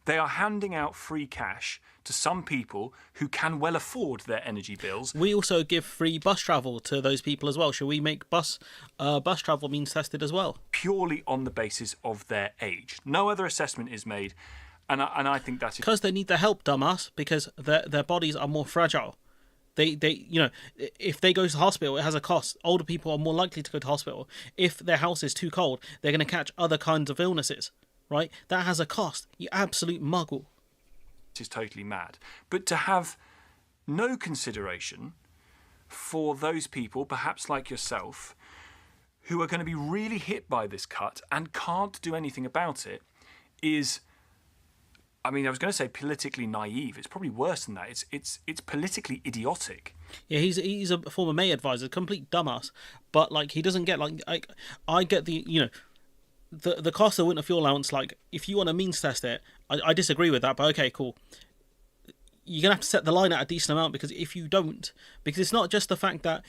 They are handing out free cash to some people who can well afford their energy bills. We also give free bus travel to those people as well. Should we make bus travel means tested as well? Purely on the basis of their age. No other assessment is made. And I think that's because they need the help, dumbass. Because their bodies are more fragile. They you know, if they go to hospital, it has a cost. Older people are more likely to go to hospital. If their house is too cold, they're going to catch other kinds of illnesses, right? That has a cost. You absolute muggle. This is totally mad. But to have no consideration for those people, perhaps like yourself, who are going to be really hit by this cut and can't do anything about it, is, I mean, I was going to say politically naive. It's probably worse than that. It's politically idiotic. Yeah, he's a former May advisor, complete dumbass. But like, he doesn't get like I get the, you know, the cost of winter fuel allowance. Like, if you want to means test it, I disagree with that. But okay, cool. You're gonna have to set the line at a decent amount, because if you don't, because it's not just the fact that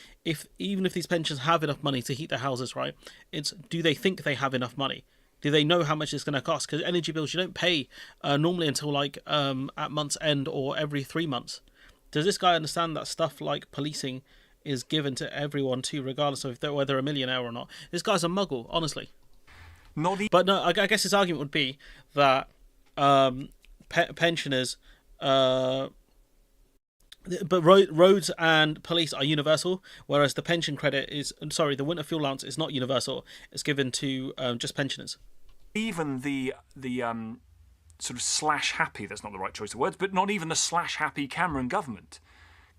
even if these pensions have enough money to heat their houses, right? It's, do they think they have enough money? Do they know how much it's going to cost? Because energy bills you don't pay normally until like at month's end or every 3 months. Does this guy understand that stuff like policing is given to everyone too, regardless of whether they're a millionaire or not? This guy's a muggle, honestly. But no, I guess his argument would be that pensioners, but roads and police are universal, whereas the pension credit is, sorry, the winter fuel allowance is not universal. It's given to just pensioners. Even the sort of slash happy, that's not the right choice of words, but not even the slash happy Cameron government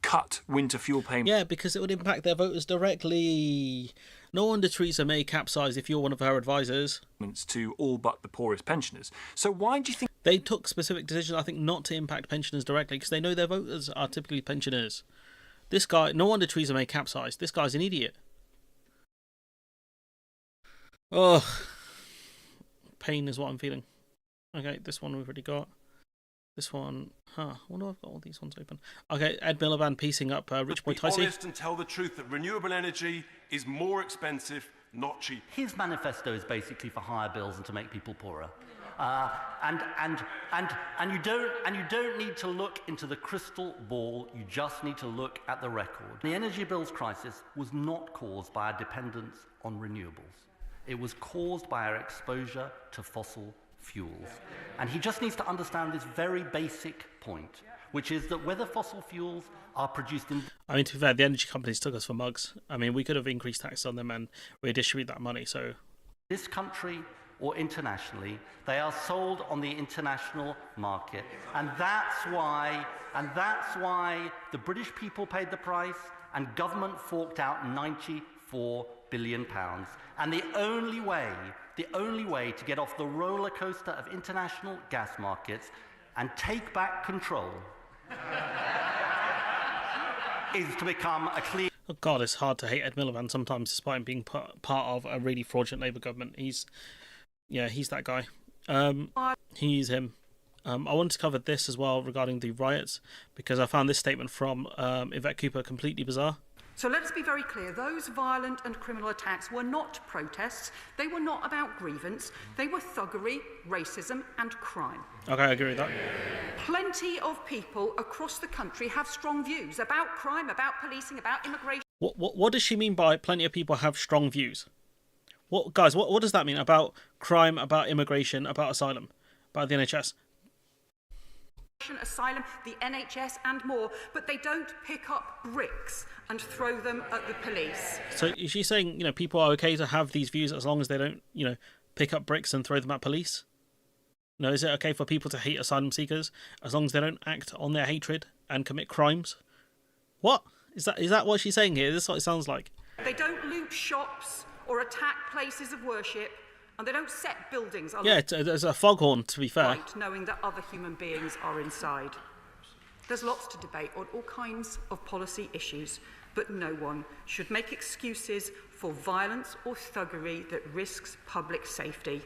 cut winter fuel payments. Yeah, because it would impact their voters directly. No wonder Theresa May capsized if you're one of her advisors. To all but the poorest pensioners. So why do you think they took specific decisions, I think, not to impact pensioners directly, because they know their voters are typically pensioners. This guy, no wonder Theresa May capsized. This guy's an idiot. Oh, pain is what I'm feeling. Okay, this one we've already got. This one, I wonder if I've got all these ones open. Okay, Ed Miliband piecing up Rich Boy Ticey. Be honest and tell the truth that renewable energy is more expensive, not cheap. His manifesto is basically for higher bills and to make people poorer. And you don't need to look into the crystal ball. You just need to look at the record. The energy bills crisis was not caused by our dependence on renewables. It was caused by our exposure to fossil fuels. And he just needs to understand this very basic point, which is that whether fossil fuels are produced in... I mean, to be fair, the energy companies took us for mugs. I mean, we could have increased taxes on them and redistribute that money, so... this country or internationally, they are sold on the international market. And that's why the British people paid the price and government forked out £94 billion. And the only way to get off the roller coaster of international gas markets and take back control is to become a clear... Oh God, it's hard to hate Ed Miliband sometimes, despite him being part of a really fraudulent Labour government. He's that guy. He's him. I wanted to cover this as well regarding the riots, because I found this statement from Yvette Cooper completely bizarre. So let us be very clear, those violent and criminal attacks were not protests, they were not about grievance, they were thuggery, racism and crime. Okay, I agree with that. Plenty of people across the country have strong views about crime, about policing, about immigration. What does she mean by plenty of people have strong views? What does that mean about crime, about immigration, about asylum, about the NHS? Asylum, the NHS and more, but they don't pick up bricks and throw them at the police. So is she saying, people are okay to have these views as long as they don't, pick up bricks and throw them at police? No, is it okay for people to hate asylum seekers as long as they don't act on their hatred and commit crimes? What? Is that what she's saying here? Is this what it sounds like? They don't loot shops or attack places of worship, And they don't set buildings Yeah, there's a foghorn, to be fair. alight knowing that other human beings are inside. There's lots to debate on all kinds of policy issues, but no one should make excuses for violence or thuggery that risks public safety.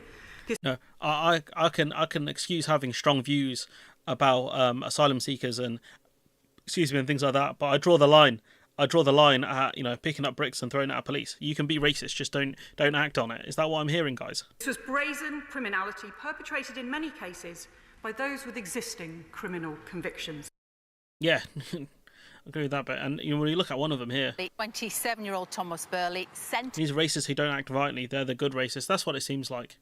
No, I can excuse having strong views about asylum seekers and and things like that, but I draw the line. I draw the line at picking up bricks and throwing it at police. You can be racist, just don't act on it. Is that what I'm hearing, guys? This was brazen criminality perpetrated in many cases by those with existing criminal convictions. Yeah, I agree with that bit. And when you look at one of them here, The 27-year-old Thomas Burley sentenced. these racists who don't act violently, they're the good racists. That's what it seems like.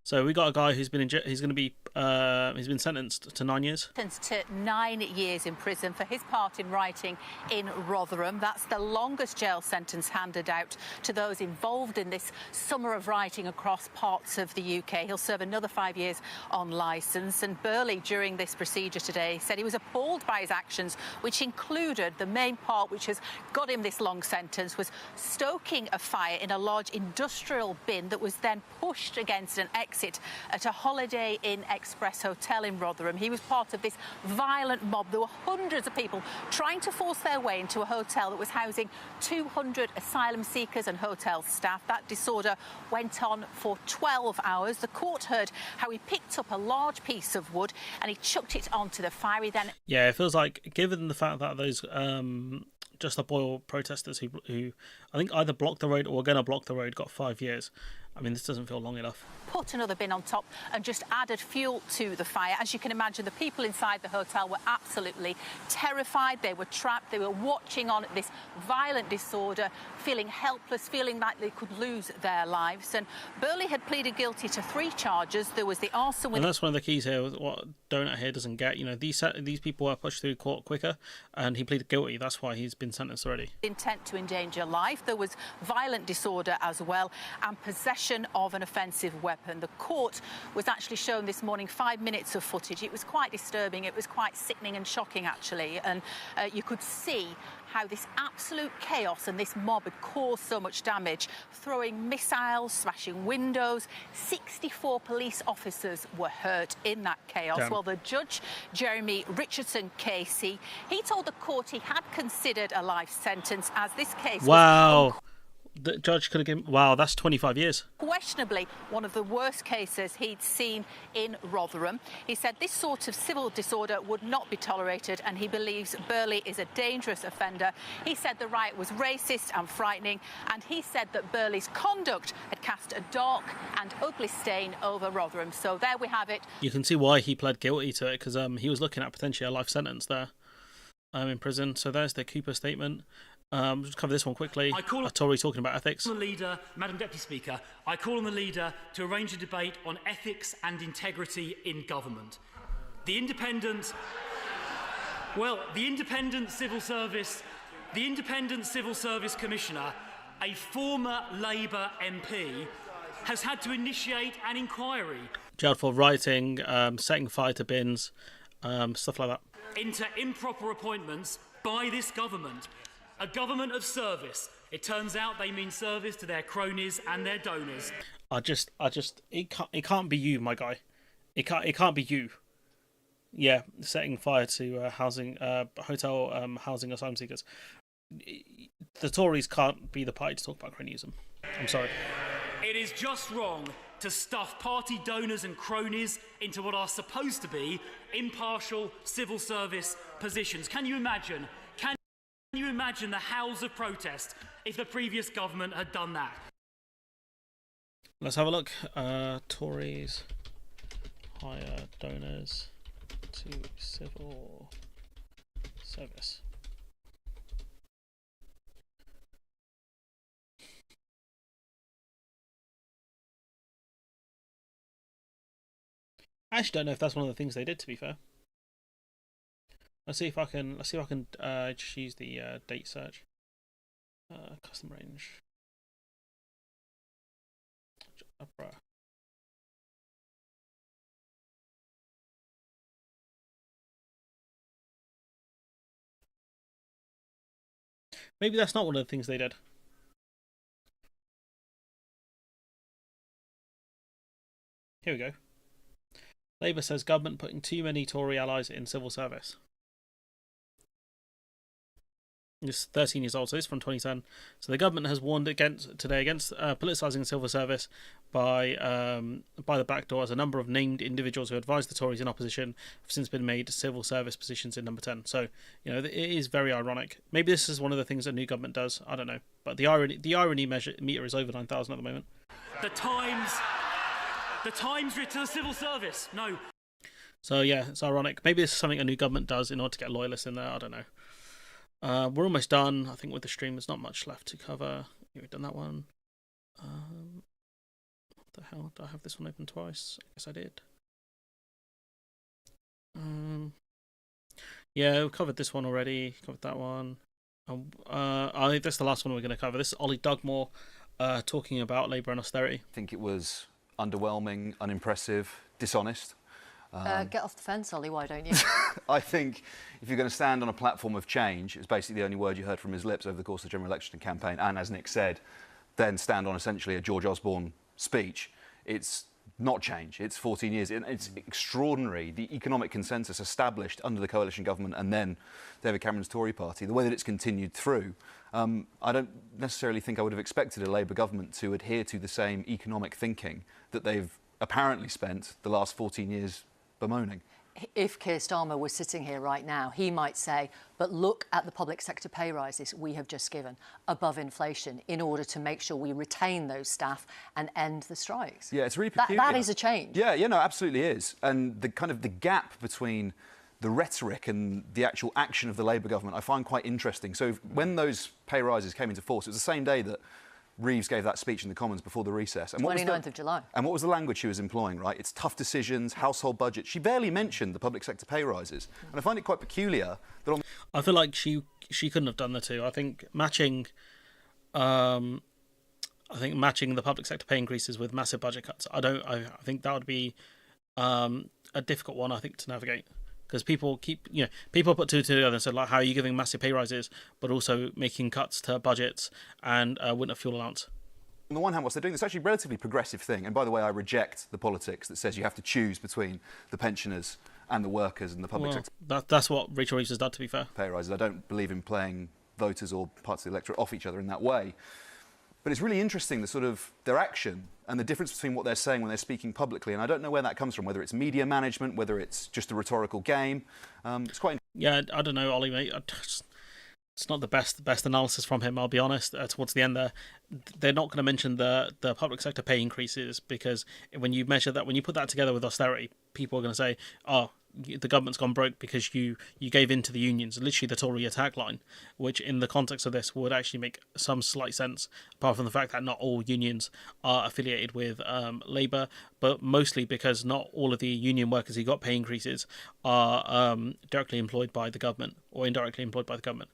So we got a guy who's been he's been sentenced to 9 years. Sentenced to 9 years in prison for his part in rioting in Rotherham. That's the longest jail sentence handed out to those involved in this summer of rioting across parts of the UK. He'll serve another 5 years on licence. And Burley, during this procedure today, said he was appalled by his actions, which included the main part which has got him this long sentence, was stoking a fire in a large industrial bin that was then pushed against an exit at a Holiday Inn Express hotel in Rotherham. He was part of this violent mob. There were hundreds of people trying to force their way into a hotel that was housing 200 asylum seekers and hotel staff. That disorder went on for 12 hours. The court heard how he picked up a large piece of wood and he chucked it onto the fire. He then... Yeah, it feels like, given the fact that those Just Stop Oil protesters who I think either blocked the road or were going to block the road got 5 years. I mean, this doesn't feel long enough. Put another bin on top and just added fuel to the fire. As you can imagine, the people inside the hotel were absolutely terrified. They were trapped. They were watching on this violent disorder, feeling helpless, feeling like they could lose their lives. And Burley had pleaded guilty to 3 charges. There was the arson with... And that's one of the keys here. What Donut here doesn't get. These people were pushed through court quicker, and he pleaded guilty. That's why he's been sentenced already. Intent to endanger life. There was violent disorder as well, and possession of an offensive weapon. The court was actually shown this morning 5 minutes of footage. It was quite disturbing. It was quite sickening and shocking, actually. And you could see how this absolute chaos and this mob had caused so much damage, throwing missiles, smashing windows. 64 police officers were hurt in that chaos. Damn. Well, the judge, Jeremy Richardson Casey, he told the court he had considered a life sentence as this case Wow. The judge could have given... Wow, that's 25 years. Questionably one of the worst cases he'd seen in Rotherham. He said this sort of civil disorder would not be tolerated, and he believes Burley is a dangerous offender. He said the riot was racist and frightening, and he said that Burley's conduct had cast a dark and ugly stain over Rotherham. So there we have it. You can see why he pled guilty to it, because he was looking at potentially a life sentence there in prison. So there's the Cooper statement. Just cover this one quickly. A Tory talking about ethics. The leader, Madam Deputy Speaker, I call on the leader to arrange a debate on ethics and integrity in government. The independent civil service commissioner, a former Labour MP, has had to initiate an inquiry Jailed for rioting, setting fire to bins, stuff like that. into improper appointments by this government. A government of service. It turns out they mean service to their cronies and their donors. It can't be you, my guy. It can't be you. Yeah, setting fire to hotel housing asylum seekers. The Tories can't be the party to talk about cronyism. I'm sorry. It is just wrong to stuff party donors and cronies into what are supposed to be impartial civil service positions. Can you imagine the howls of protest if the previous government had done that? Let's have a look. Tories hire donors to civil service. I actually don't know if that's one of the things they did, to be fair. Let's see if I can just use the date search. Custom range. Maybe that's not one of the things they did. Here we go. Labour says government putting too many Tory allies in civil service. It's 13 years old, so it's from 2010. So the government has warned against politicising the civil service by the back door, as a number of named individuals who advised the Tories in opposition have since been made civil service positions in number 10. So, it is very ironic. Maybe this is one of the things a new government does. I don't know. But the irony meter is over 9,000 at the moment. The Times writ to the civil service. No. So yeah, it's ironic. Maybe this is something a new government does in order to get loyalists in there. I don't know. We're almost done. I think with the stream, there's not much left to cover. We've done that one. What the hell? Did I have this one open twice? I guess I did. Yeah, we covered this one already. Covered that one. I think that's the last one we're going to cover. This is Ollie Dugmore talking about Labour and austerity. I think it was underwhelming, unimpressive, dishonest. Get off the fence, Ollie, why don't you? I think if you're going to stand on a platform of change, it's basically the only word you heard from his lips over the course of the general election campaign, and as Nick said, then stand on essentially a George Osborne speech. It's not change, it's 14 years. It's extraordinary, the economic consensus established under the coalition government and then David Cameron's Tory party, the way that it's continued through. I don't necessarily think I would have expected a Labour government to adhere to the same economic thinking that they've apparently spent the last 14 years bemoaning. If Keir Starmer was sitting here right now, he might say, but look at the public sector pay rises we have just given above inflation in order to make sure we retain those staff and end the strikes. Yeah, it's really peculiar. That is a change. Yeah, no, absolutely is. And the gap between the rhetoric and the actual action of the Labour government I find quite interesting. So when those pay rises came into force, it was the same day that Reeves gave that speech in the Commons before the recess. And 29th of July. And what was the language she was employing, right? It's tough decisions, household budget. She barely mentioned the public sector pay rises. And I find it quite peculiar that I feel like she couldn't have done the two. I think matching the public sector pay increases with massive budget cuts, I think that would be a difficult one, I think, to navigate. Because people put two together and said, like, how are you giving massive pay rises, but also making cuts to budgets and winter fuel allowance? On the one hand, what they're doing, it's actually a relatively progressive thing. And by the way, I reject the politics that says you have to choose between the pensioners and the workers and the public sector. That's what Rachel Reeves has done, to be fair. Pay rises. I don't believe in playing voters or parts of the electorate off each other in that way. But it's really interesting, the sort of their action and the difference between what they're saying when they're speaking publicly. And I don't know where that comes from, whether it's media management, whether it's just a rhetorical game. It's quite. Yeah, I don't know, Ollie, mate. It's not the best analysis from him, I'll be honest. Towards the end there, they're not going to mention the public sector pay increases, because when you measure that, when you put that together with austerity, people are going to say, oh, the government's gone broke because you gave in to the unions, literally the Tory attack line, which in the context of this would actually make some slight sense, apart from the fact that not all unions are affiliated with Labour, but mostly because not all of the union workers who got pay increases are directly employed by the government or indirectly employed by the government.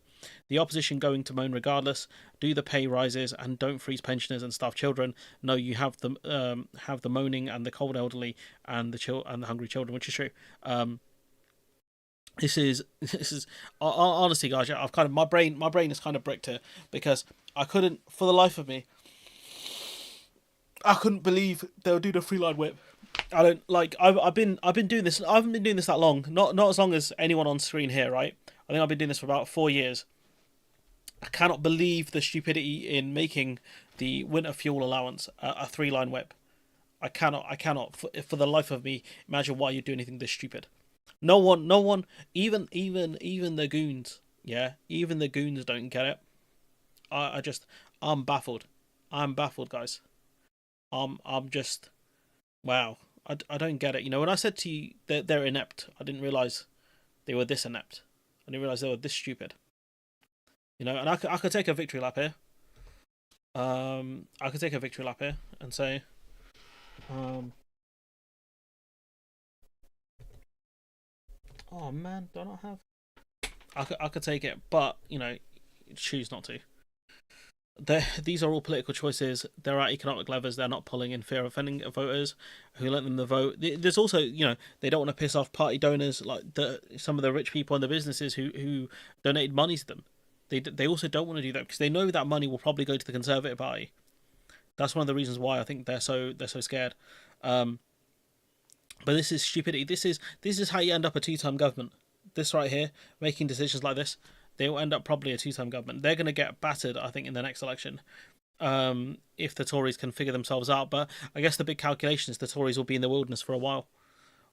The opposition going to moan regardless, do the pay rises and don't freeze pensioners and starve children. No, you have the moaning and the cold elderly and the hungry children, which is true. This is honestly, guys, I've kind of my brain is kind of bricked here, because I couldn't, for the life of me, I couldn't believe they would do the 3-line whip. I don't like. I've been doing this. I haven't been doing this that long. Not as long as anyone on screen here, right? I think I've been doing this for about 4 years. I cannot believe the stupidity in making the winter fuel allowance a 3-line whip. I cannot for the life of me imagine why you'd do anything this stupid. No one, even the goons, yeah, even the goons don't get it. I'm baffled. I'm baffled, guys. I'm just, wow. I don't get it. You know, when I said to you that they're inept, I didn't realise they were this inept. I didn't realise they were this stupid. You know, and I could take a victory lap here. I could take a victory lap here and say, oh man, do I not have? I could take it, but you know, choose not to. These are all political choices. There are economic levers they're not pulling in fear of offending voters who let them the vote. There's also, you know, they don't want to piss off party donors, like some of the rich people and the businesses who donated money to them. They also don't want to do that because they know that money will probably go to the Conservative Party. That's one of the reasons why I think they're so scared. But this is stupidity. This is how you end up a two-term government. This right here, making decisions like this, they will end up probably a two-term government. They're going to get battered, I think, in the next election, if the Tories can figure themselves out. But I guess the big calculation is the Tories will be in the wilderness for a while.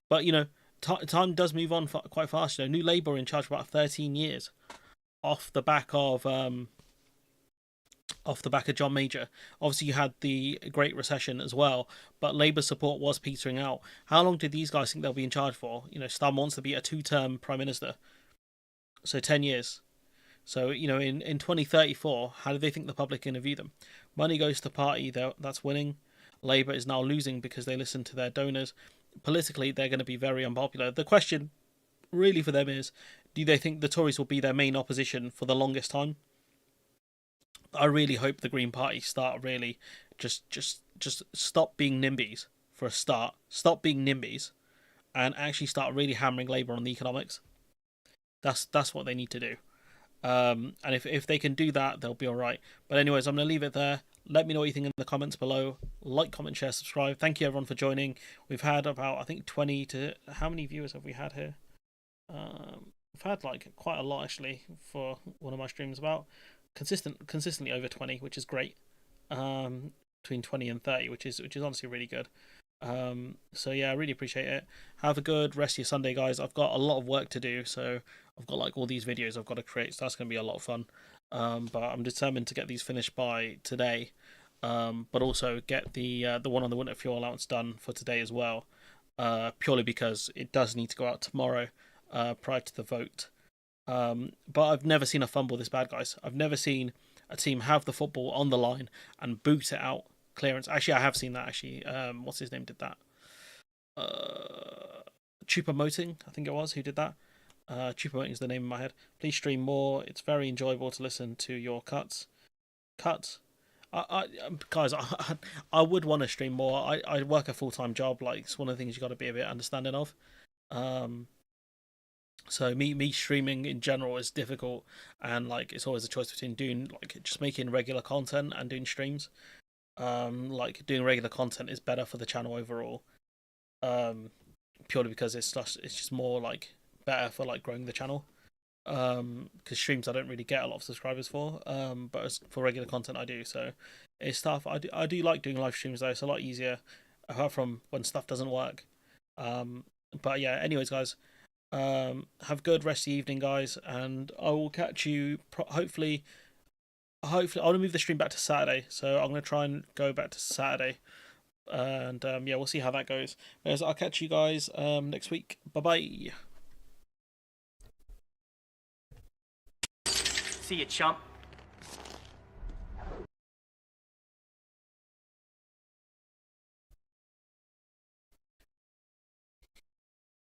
But, you know, time does move on quite fast. You know, New Labour are in charge for about 13 years off the back of John Major. Obviously, you had the Great Recession as well, but Labour support was petering out. How long do these guys think they'll be in charge for? You know, Stam wants to be a two-term Prime Minister. So 10 years. So, you know, in 2034, how do they think the public can view them? Money goes to the party that's winning. Labour is now losing because they listen to their donors. Politically, they're going to be very unpopular. The question really for them is, do they think the Tories will be their main opposition for the longest time? I really hope the Green Party start really just stop being NIMBYs for a start. Stop being NIMBYs and actually start really hammering Labour on the economics. That's what they need to do. And if they can do that, they'll be all right. But anyways, I'm going to leave it there. Let me know what you think in the comments below. Like, comment, share, subscribe. Thank you everyone for joining. We've had about, I think, 20 to... How many viewers have we had here? We've had like quite a lot actually for one of my streams. About consistently over 20, which is great. Between 20 and 30, which is honestly really good. So yeah, I really appreciate it. Have a good rest of your Sunday, guys. I've got a lot of work to do, so I've got like all these videos I've got to create, so that's going to be a lot of fun. But I'm determined to get these finished by today, but also get the one on the winter fuel allowance done for today as well, purely because it does need to go out tomorrow, prior to the vote. But I've never seen a fumble this bad, guys. I've never seen a team have the football on the line and boot it out clearance. Actually, I have seen that. Actually, what's his name did that? Choupo-Moting, I think it was, who did that. Choupo-Moting is the name in my head. Please stream more. It's very enjoyable to listen to your cuts. Guys, I would want to stream more. I work a full-time job. Like, it's one of the things you got to be a bit understanding of. So me streaming in general is difficult, and like it's always a choice between doing like just making regular content and doing streams. Like doing regular content is better for the channel overall. Purely because it's just more like better for like growing the channel. Because streams I don't really get a lot of subscribers for. But as for regular content I do. So it's tough. I do like doing live streams though. It's a lot easier, apart from when stuff doesn't work. But yeah. Anyways, guys. Have a good rest of the evening, guys, and I will catch you hopefully I want to move the stream back to Saturday, so I'm going to try and go back to Saturday, and yeah, we'll see how that goes. Anyways, I'll catch you guys next week. Bye bye. See you, chump.